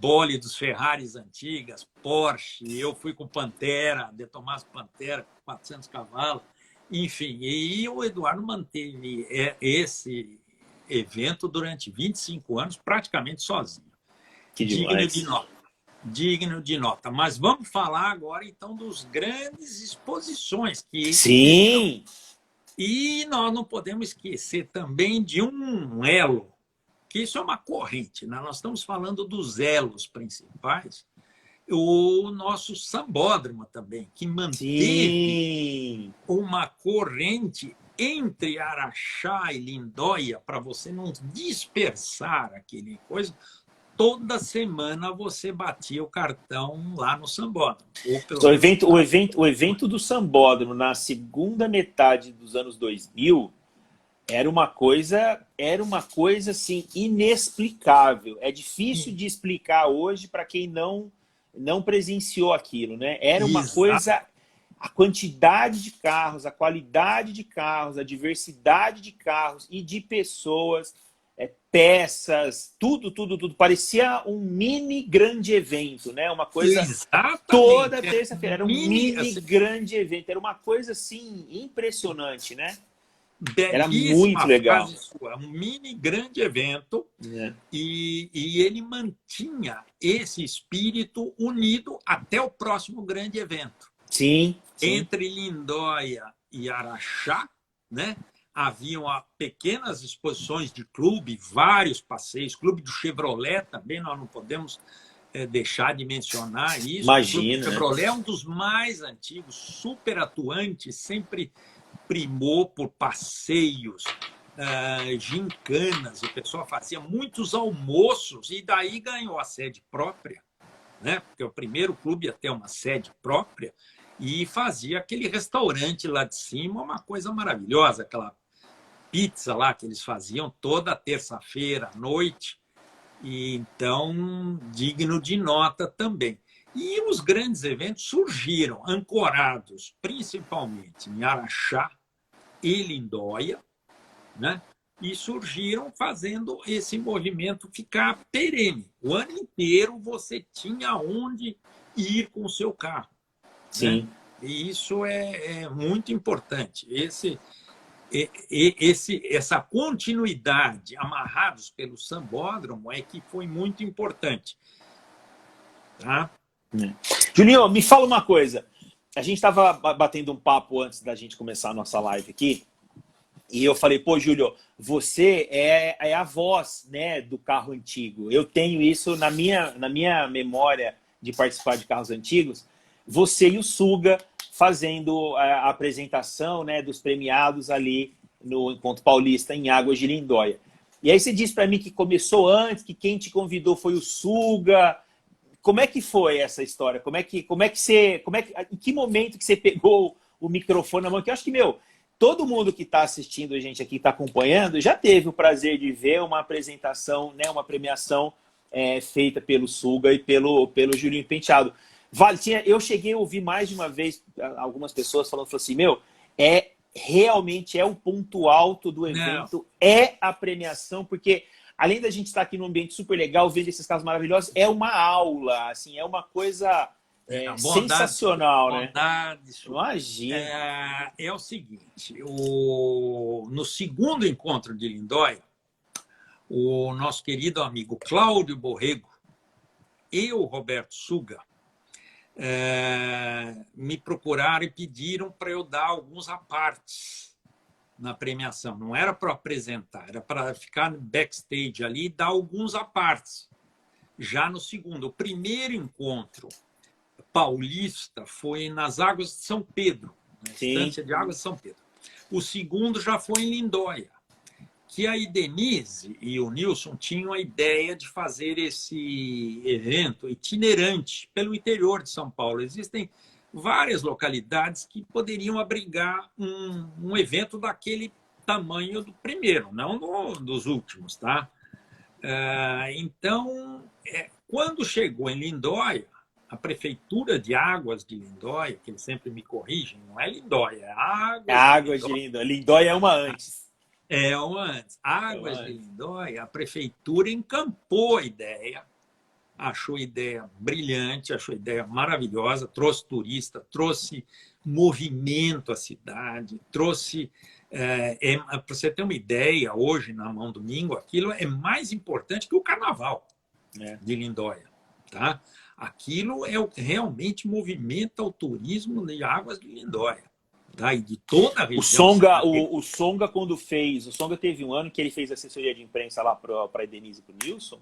bólidos Ferraris antigas, Porsche, eu fui com Pantera, De Tomás Pantera, 400 cavalos, enfim, e o Eduardo manteve esse evento durante 25 anos praticamente sozinho. Que Digno demais. de nota. Digno de nota. Mas vamos falar agora, então, dos grandes exposições que tiveram. Sim! E nós não podemos esquecer também de um elo, que isso é uma corrente, né? Nós estamos falando dos elos principais. O nosso sambódromo também, que manteve Sim! uma corrente entre Araxá e Lindóia, para você não dispersar aquele coisa. Toda semana você batia o cartão lá no sambódromo. Ou pelo O menos evento, o evento, o evento do Sambódromo na segunda metade dos anos 2000 era uma coisa assim inexplicável. É difícil de explicar hoje para quem não presenciou aquilo, né? Era uma Exato. coisa, a quantidade de carros, a qualidade de carros, a diversidade de carros e de pessoas, peças, tudo. Parecia um mini grande evento, né? Uma coisa toda Exatamente. terça-feira. Era um mini grande evento. Era uma coisa assim impressionante, né? Era muito Belíssima legal. frase sua. Um mini grande evento. É. E ele mantinha esse espírito unido até o próximo grande evento. Sim. Entre Lindóia e Araxá, né? Haviam pequenas exposições de clube, vários passeios, clube do Chevrolet também, nós não podemos deixar de mencionar isso. Imagina, o clube do né? Chevrolet é um dos mais antigos, super atuante, sempre primou por passeios, gincanas, o pessoal fazia muitos almoços e daí ganhou a sede própria, né? Porque o primeiro clube a ter uma sede própria, e fazia aquele restaurante lá de cima, uma coisa maravilhosa, aquela pizza lá que eles faziam toda terça-feira à noite, e então digno de nota também. E os grandes eventos surgiram ancorados principalmente em Araxá e Lindóia, né? E surgiram fazendo esse movimento ficar perene. O ano inteiro você tinha onde ir com o seu carro. Sim. Né? E isso é muito importante. Essa continuidade, amarrados pelo sambódromo, é que foi muito importante. Tá? Julinho, me fala uma coisa. A gente estava batendo um papo antes da gente começar a nossa live aqui, e eu falei, pô, Júlio, você é a voz, né, do carro antigo. Eu tenho isso na minha memória de participar de carros antigos. Você e o Suga fazendo a apresentação, né, dos premiados ali no Encontro Paulista em Águas de Lindóia. E aí você disse para mim que começou antes, que quem te convidou foi o Suga. Como é que foi essa história? Em que momento que você pegou o microfone na mão? Que eu acho que, todo mundo que está assistindo a gente aqui, está acompanhando, já teve o prazer de ver uma apresentação, né, uma premiação feita pelo Suga e pelo Julinho Penteado. Eu cheguei a ouvir mais de uma vez algumas pessoas falando assim, realmente é o ponto alto do evento, é a premiação, porque além da gente estar aqui num ambiente super legal, vendo esses carros maravilhosos, é uma aula, assim, é uma coisa sensacional, bondade, né? Imagina. É o seguinte, no segundo encontro de Lindóia, o nosso querido amigo Cláudio Borrego e o Roberto Suga me procuraram e pediram para eu dar alguns apartes na premiação. Não era para apresentar, era para ficar no backstage ali e dar alguns apartes. Já no segundo, o primeiro encontro paulista foi nas Águas de São Pedro, na Estância de Águas de São Pedro. O segundo já foi em Lindóia, que a Denise e o Nilson tinham a ideia de fazer esse evento itinerante pelo interior de São Paulo. Existem várias localidades que poderiam abrigar um evento daquele tamanho do primeiro, não dos últimos, tá? Então, quando chegou em Lindóia, a Prefeitura de Águas de Lindóia, que eles sempre me corrigem, não é Lindóia, é Águas de Lindóia. Lindóia é uma antes. É uma antes. Águas de Lindóia, a Prefeitura encampou a ideia, achou a ideia brilhante, achou a ideia maravilhosa, trouxe turista, trouxe movimento à cidade, trouxe... para você ter uma ideia, hoje, na Mão Domingo, aquilo é mais importante que o Carnaval de Lindóia. Tá? Aquilo realmente movimenta o turismo de Águas de Lindóia. Tá? E de toda a região. O Songa, quando fez... O Songa teve um ano que ele fez assessoria de imprensa lá para a Denise e para o Nilson.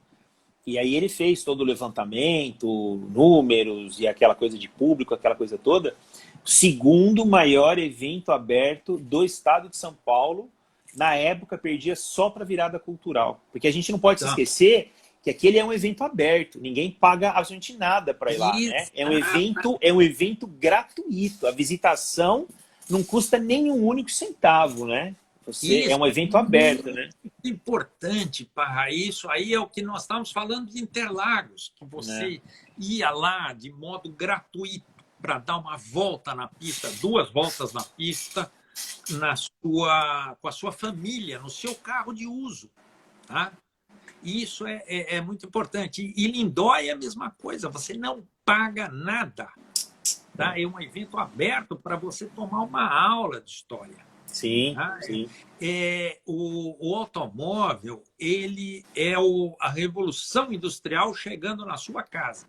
E aí ele fez todo o levantamento, números e aquela coisa de público, aquela coisa toda. Segundo maior evento aberto do estado de São Paulo, na época perdia só para virada cultural. Porque a gente não pode se esquecer que aquele é um evento aberto, ninguém paga absolutamente nada para ir lá, né? É um evento gratuito, a visitação não custa nenhum único centavo, né? É um evento aberto, né? Importante para isso aí é o que nós estávamos falando de Interlagos, que você ia lá de modo gratuito para dar uma volta na pista, 2 voltas na pista, com a sua família, no seu carro de uso. Tá? Isso é muito importante. E Lindóia é a mesma coisa, você não paga nada. Tá? É um evento aberto para você tomar uma aula de história. Sim, tá? sim. O automóvel, ele é a revolução industrial chegando na sua casa.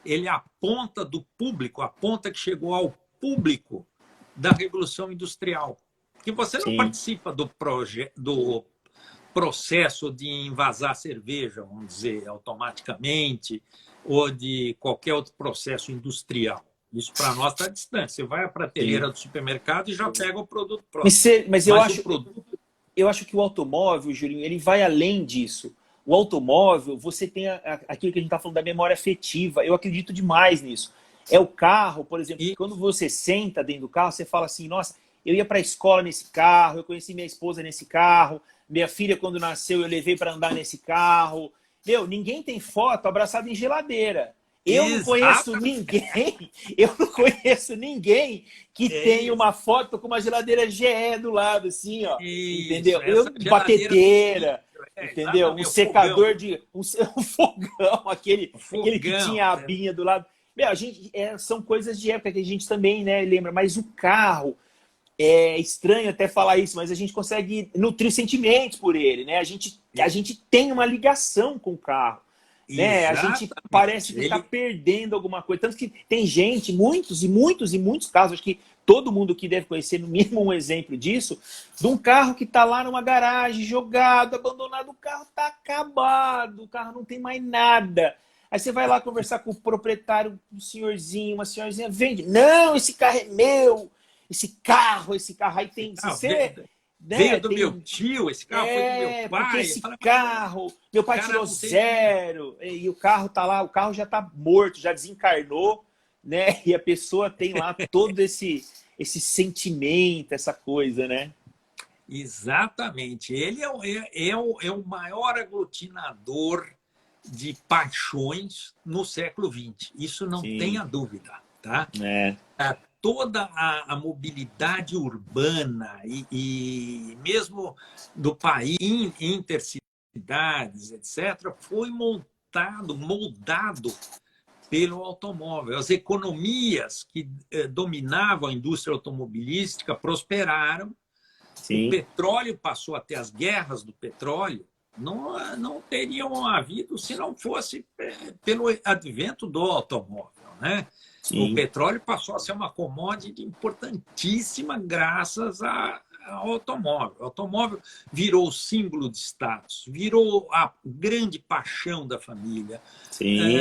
Ele é a ponta do público, a ponta que chegou ao público da Revolução Industrial. Que você não participa do processo de envasar cerveja, vamos dizer, automaticamente, ou de qualquer outro processo industrial. Isso para nós está distante. Você vai à prateleira do supermercado e já pega o produto pronto. Mas eu acho que o automóvel, Julinho, ele vai além disso. O automóvel, você tem aquilo que a gente está falando da memória afetiva. Eu acredito demais nisso. É o carro, por exemplo, quando você senta dentro do carro, você fala assim, nossa, eu ia para a escola nesse carro, eu conheci minha esposa nesse carro, minha filha, quando nasceu, eu levei para andar nesse carro. Ninguém tem foto abraçada em geladeira. Eu não conheço ninguém que tenha uma foto com uma geladeira GE do lado, assim, ó. Entendeu? Batedeira. Entendeu? Um secador um fogão, aquele que tinha a abinha do lado. São coisas de época que a gente também, né, lembra, mas o carro, é estranho até falar isso, mas a gente consegue nutrir sentimentos por ele, né? A gente tem uma ligação com o carro, né? A gente parece que está perdendo alguma coisa. Tanto que tem gente, muitos casos, acho que todo mundo que deve conhecer no mínimo um exemplo disso, de um carro que está lá numa garagem, jogado, abandonado, o carro está acabado, o carro não tem mais nada. Aí você vai lá conversar com o proprietário, um senhorzinho, uma senhorzinha, vende. Não, esse carro é meu, esse carro, aí tem... Veio do meu tio, esse carro foi do meu pai. Porque esse carro, meu pai tirou 0, e o carro tá lá, o carro já tá morto, já desencarnou, né? E a pessoa tem lá todo esse sentimento, essa coisa, né? Exatamente. Ele é o maior aglutinador de paixões no século XX. Isso não tenha dúvida, tá? Toda a mobilidade urbana e mesmo do país, intercidades, etc., foi moldado pelo automóvel. As economias que dominavam a indústria automobilística prosperaram. O petróleo passou até as guerras do petróleo. Não teriam havido se não fosse pelo advento do automóvel, né? O petróleo passou a ser uma commodity importantíssima graças automóvel. O automóvel virou símbolo de status, virou a grande paixão da família. Sim.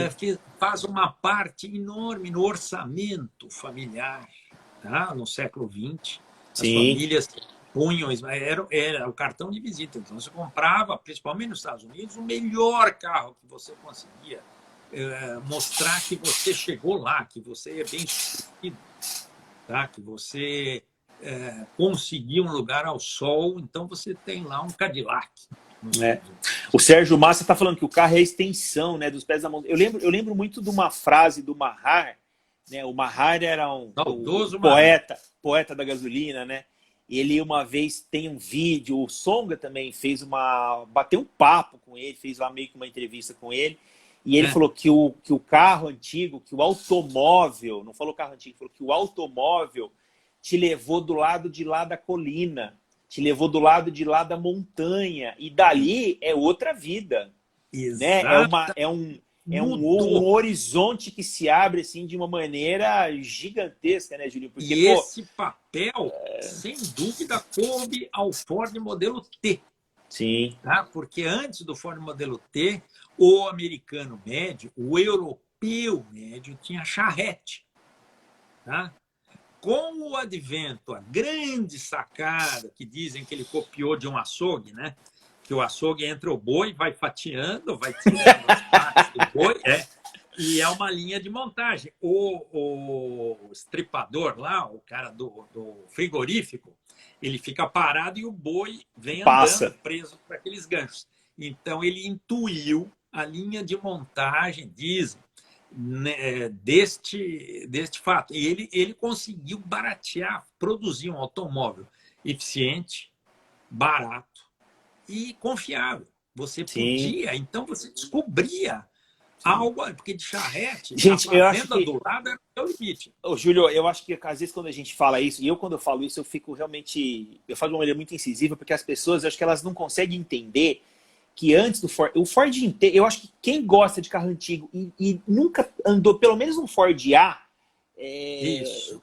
Faz uma parte enorme no orçamento familiar, tá? No século XX. As Sim. famílias punham, era o cartão de visita. Então, você comprava, principalmente nos Estados Unidos, o melhor carro que você conseguia mostrar que você chegou lá, que você é bem sucedido, tá? Que você conseguiu um lugar ao sol, então você tem lá um Cadillac. O Sérgio Massa está falando que o carro é a extensão, né, dos pés da mão. Eu lembro muito de uma frase do Mahar, né? O Mahar era um poeta da gasolina, né? Ele uma vez tem um vídeo, o Songa também bateu um papo com ele, fez lá meio que uma entrevista com ele, e ele falou que o carro antigo, que o automóvel, não falou carro antigo, falou que o automóvel te levou do lado de lá da colina, te levou do lado de lá da montanha, e dali é outra vida. Né? É um horizonte que se abre assim, de uma maneira gigantesca, né, Júlio? Porque, esse papel, sem dúvida, coube ao Ford modelo T. Sim. Tá? Porque antes do Ford modelo T, o americano médio, o europeu médio, tinha charrete. Tá? Com o advento, a grande sacada, que dizem que ele copiou de um açougue, né? Que o açougue entra o boi, vai fatiando, vai tirando as partes do boi, e é uma linha de montagem. O estripador lá, o cara do frigorífico, ele fica parado e o boi vem andando preso para aqueles ganchos. Então, ele intuiu a linha de montagem, dizem, né, deste fato. E ele conseguiu baratear, produzir um automóvel eficiente, barato e confiável. Você podia, então você descobria algo, porque de charrete, gente, a fazenda do lado era o limite. Ô, Júlio, eu acho que às vezes quando a gente fala isso, e quando eu falo isso, eu fico realmente, eu falo de uma maneira muito incisiva, porque as pessoas, eu acho que elas não conseguem entender que antes do Ford, o Ford inteiro, eu acho que quem gosta de carro antigo e nunca andou pelo menos um Ford A,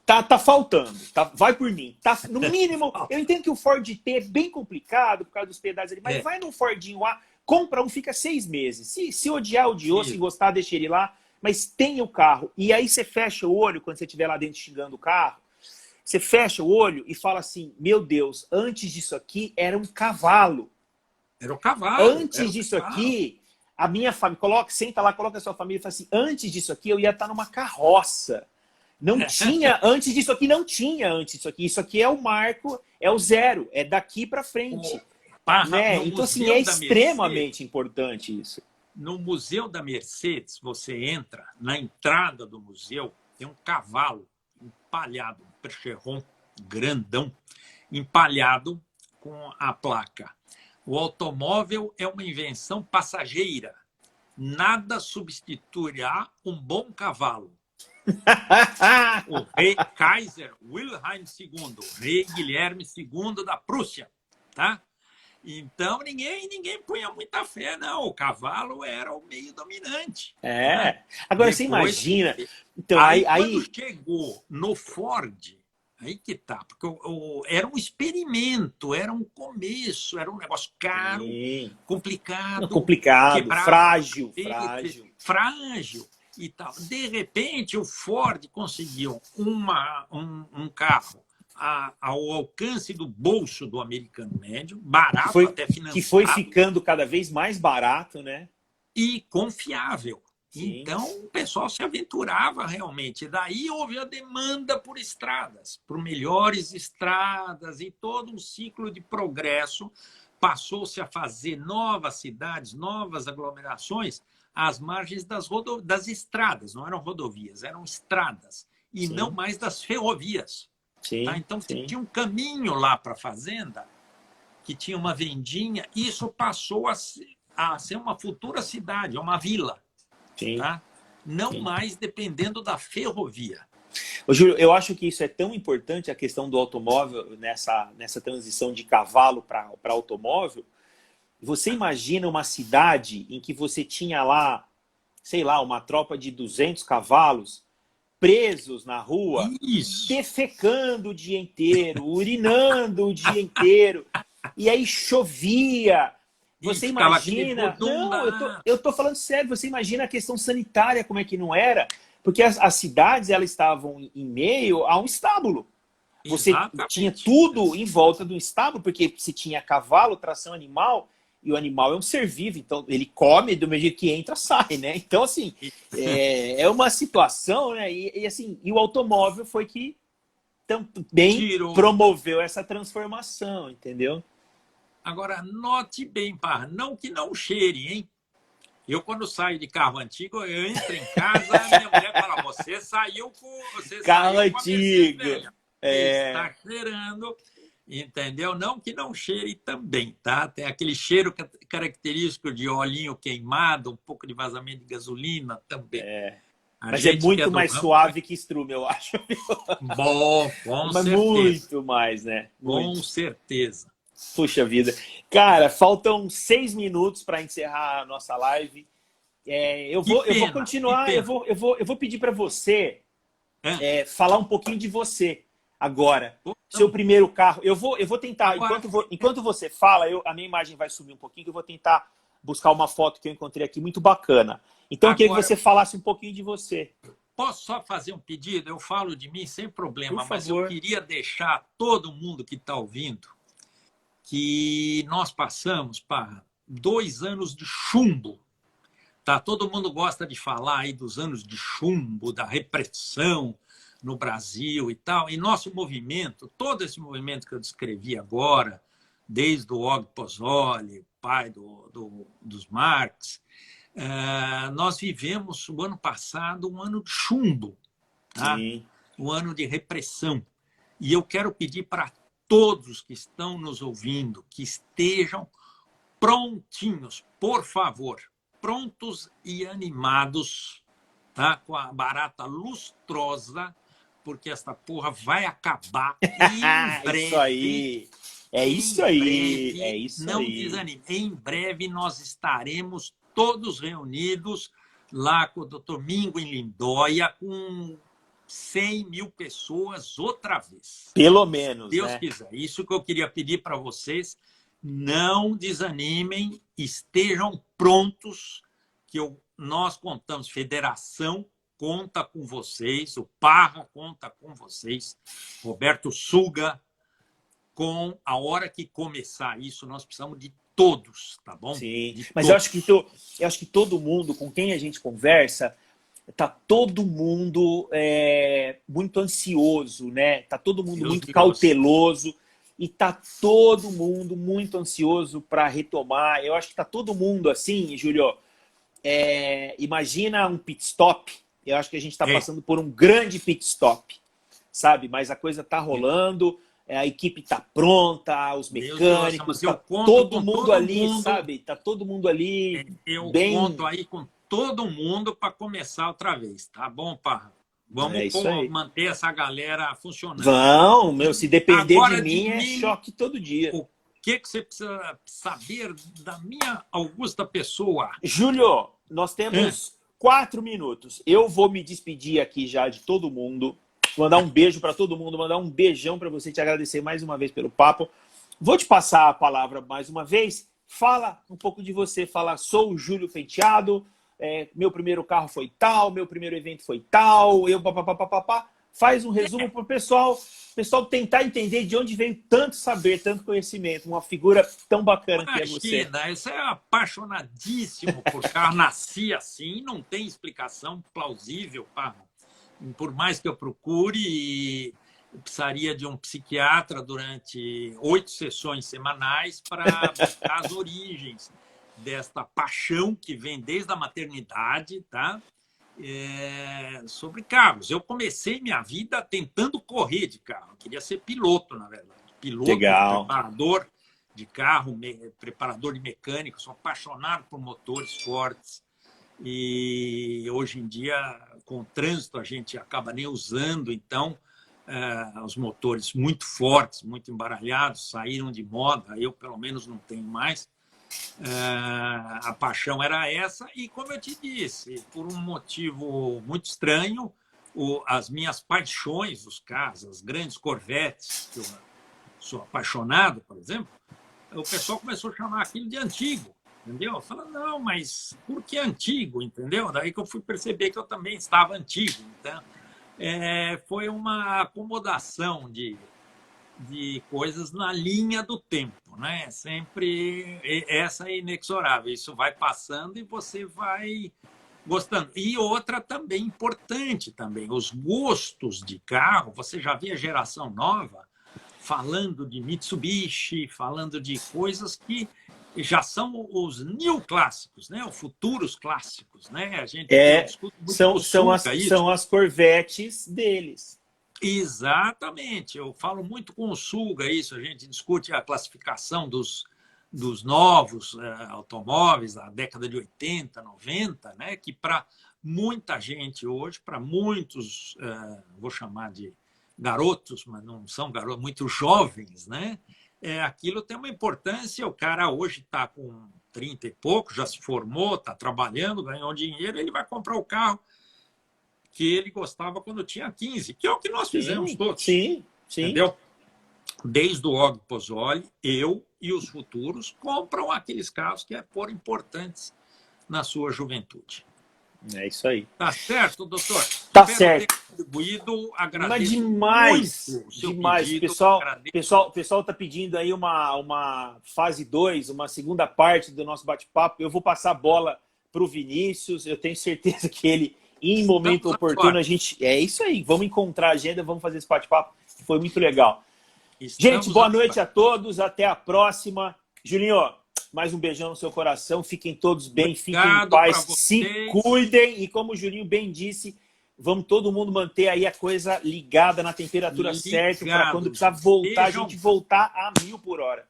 tá faltando, vai por mim. No mínimo, eu entendo que o Ford T é bem complicado por causa dos pedaços ali, mas vai no Fordinho A, compra um, fica 6 meses. Se odiar, odiou, se gostar, deixa ele lá, mas tem o carro. E aí você fecha o olho, quando você estiver lá dentro xingando o carro, você fecha o olho e fala assim, meu Deus, antes disso aqui era um cavalo. Era o cavalo. Antes disso aqui, a minha família, senta lá, coloca a sua família e fala assim, antes disso aqui eu ia estar numa carroça. Não tinha, antes disso aqui não tinha antes disso aqui. Isso aqui é o marco, é o zero, é daqui para frente. Né? Então, assim, é extremamente importante isso. No Museu da Mercedes, você entra, na entrada do museu, tem um cavalo empalhado, um Percheron grandão, empalhado com a placa. O automóvel é uma invenção passageira. Nada substituirá um bom cavalo. O rei Kaiser Wilhelm II, rei Guilherme II da Prússia, tá? Então ninguém punha muita fé, não. O cavalo era o meio dominante. Né? Agora você imagina. Então, aí quando chegou no Ford, aí que tá, porque era um experimento, era um começo, era um negócio caro, complicado, frágil e tal. De repente, o Ford conseguiu um carro ao alcance do bolso do americano médio, barato, até financiado. Que foi ficando cada vez mais barato, né? E confiável. Sim. Então, o pessoal se aventurava realmente. Daí houve a demanda por estradas, por melhores estradas, e todo um ciclo de progresso. Passou-se a fazer novas cidades, novas aglomerações às margens das estradas. Não eram rodovias, eram estradas. E não mais das ferrovias. Tá? Então, tinha um caminho lá para a fazenda, que tinha uma vendinha. Isso passou a ser uma futura cidade, uma vila. Tá? Não mais dependendo da ferrovia. Ô, Júlio, eu acho que isso é tão importante, a questão do automóvel, nessa transição de cavalo para automóvel. Você imagina uma cidade em que você tinha lá, sei lá, uma tropa de 200 cavalos, presos na rua, Isso. defecando o dia inteiro, urinando o dia inteiro, e aí chovia. Você imagina... Não, eu tô falando sério, você imagina a questão sanitária, como é que não era? Porque as cidades, elas estavam em meio a um estábulo. Você tinha tudo em volta do estábulo, porque você tinha cavalo, tração animal, e o animal é um ser vivo, então ele come do mesmo jeito que entra, sai, né? Então, assim, é uma situação, né? Assim, e o automóvel foi que também promoveu essa transformação, entendeu? Agora, note bem, Parra, não que não cheire, hein? Eu, quando saio de carro antigo, eu entro em casa, minha mulher fala, você saiu com carro a antigo. Está cheirando, entendeu? Não que não cheire também, tá? Tem aquele cheiro característico de olhinho queimado, um pouco de vazamento de gasolina também. Mas é muito mais suave que estrume, eu acho. Bom, com certeza. Muito mais, né? Com certeza. Puxa vida. Cara, faltam 6 minutos para encerrar a nossa live. Eu vou continuar, eu vou pedir para você falar um pouquinho de você agora. Seu primeiro carro. Eu vou tentar, enquanto você fala, a minha imagem vai subir um pouquinho, que eu vou tentar buscar uma foto que eu encontrei aqui muito bacana. Então eu queria que você falasse um pouquinho de você. Posso só fazer um pedido? Eu falo de mim sem problema, mas eu queria deixar todo mundo que está ouvindo que nós passamos para 2 anos de chumbo. Tá? Todo mundo gosta de falar aí dos anos de chumbo, da repressão no Brasil e tal. E nosso movimento, todo esse movimento que eu descrevi agora, desde o Og Pozzoli, pai dos Marx, nós vivemos o ano passado um ano de chumbo, tá? Um ano de repressão. E eu quero pedir para todos que estão nos ouvindo que estejam prontinhos, por favor, prontos e animados, tá? Com a barata lustrosa, porque esta porra vai acabar em breve. Isso aí. É isso aí. É isso não aí. Desanime. Em breve nós estaremos todos reunidos lá com o Dr. Mingo em Lindóia, com 100 mil pessoas outra vez. Pelo menos, se Deus quiser. Isso que eu queria pedir para vocês. Não desanimem, estejam prontos, que nós contamos, Federação conta com vocês, o Parra conta com vocês, Roberto Suga, com a hora que começar isso, nós precisamos de todos, tá bom? Sim, mas eu acho que todo mundo com quem a gente conversa, tá todo mundo muito ansioso, né? Tá todo mundo muito cauteloso e tá todo mundo muito ansioso para retomar. Eu acho que tá todo mundo assim, Júlio. Imagina um pit stop. Eu acho que a gente está passando por um grande pit stop, sabe? Mas a coisa tá rolando, a equipe tá pronta, os mecânicos, tá todo mundo ali, sabe? Tá todo mundo ali. Eu conto aí com todo mundo para começar outra vez, tá bom, Parra? Vamos manter essa galera funcionando. Vão, se depender de mim, é choque todo dia. O que você precisa saber da minha augusta pessoa? Júlio, nós temos 4 minutos. Eu vou me despedir aqui já de todo mundo. Mandar um beijo para todo mundo, mandar um beijão para você, te agradecer mais uma vez pelo papo. Vou te passar a palavra mais uma vez. Fala um pouco de você. Fala, sou o Júlio Penteado. Meu primeiro carro foi tal, meu primeiro evento foi tal, faz um resumo para o pessoal tentar entender de onde veio tanto saber, tanto conhecimento, uma figura tão bacana que é você. Isso é apaixonadíssimo por carro, nasci assim, não tem explicação plausível, por mais que eu procure, eu precisaria de um psiquiatra durante 8 sessões semanais para buscar as origens desta paixão que vem desde a maternidade, tá? Sobre carros. Eu comecei minha vida tentando correr de carro. Eu queria ser piloto, na verdade. Piloto, legal. Preparador de carro, preparador de mecânico. Sou apaixonado por motores fortes. E hoje em dia, com o trânsito, a gente acaba nem usando. Então, os motores muito fortes, muito embaralhados, saíram de moda. Eu, pelo menos, não tenho mais. A paixão era essa e, como eu te disse, por um motivo muito estranho, as minhas paixões dos carros, as grandes Corvettes, que eu sou apaixonado, por exemplo, o pessoal começou a chamar aquilo de antigo, entendeu? Falando, não, mas por que antigo, entendeu? Daí que eu fui perceber que eu também estava antigo. Então, foi uma acomodação de coisas na linha do tempo, né? Sempre essa é inexorável. Isso vai passando e você vai gostando. E outra também importante também, os gostos de carro. Você já via geração nova falando de Mitsubishi, falando de coisas que já são os new clássicos, né? Os futuros clássicos, né? A gente discute muito com o Suga isso. São as Corvettes deles. Exatamente. Eu falo muito com o Suga isso. A gente discute a classificação dos novos automóveis da década de 80, 90, né? Que para muita gente hoje, para muitos, vou chamar de garotos, mas não são garotos, muito jovens, né? Aquilo tem uma importância. O cara hoje está com 30 e pouco, já se formou, está trabalhando, ganhou dinheiro, ele vai comprar o carro que ele gostava quando tinha 15, que é o que nós fizemos todos. Sim, sim. Entendeu? Desde o Og Pozzoli, eu e os futuros compram aqueles carros que foram importantes na sua juventude. É isso aí. Tá certo, doutor? Tá Espero certo. ter contribuído, agradeço Mas demais, muito o seu demais. pedido, Pessoal tá pedindo aí uma fase 2, uma segunda parte do nosso bate-papo. Eu vou passar a bola para o Vinícius. Eu tenho certeza que ele, em momento oportuno, a gente... É isso aí. Vamos encontrar a agenda, vamos fazer esse bate-papo. Foi muito legal. Gente, boa noite a todos. Até a próxima. Julinho, mais um beijão no seu coração. Fiquem todos bem, fiquem em paz, se cuidem. E como o Julinho bem disse, vamos todo mundo manter aí a coisa ligada na temperatura certa para quando precisar voltar, a gente voltar a 1000 por hora.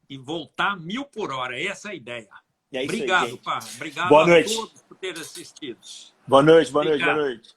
E voltar a 1000 por hora. Essa é a ideia. É isso obrigado, aí, Pá. Obrigado boa noite a todos por terem assistido. Boa noite, boa noite, boa noite.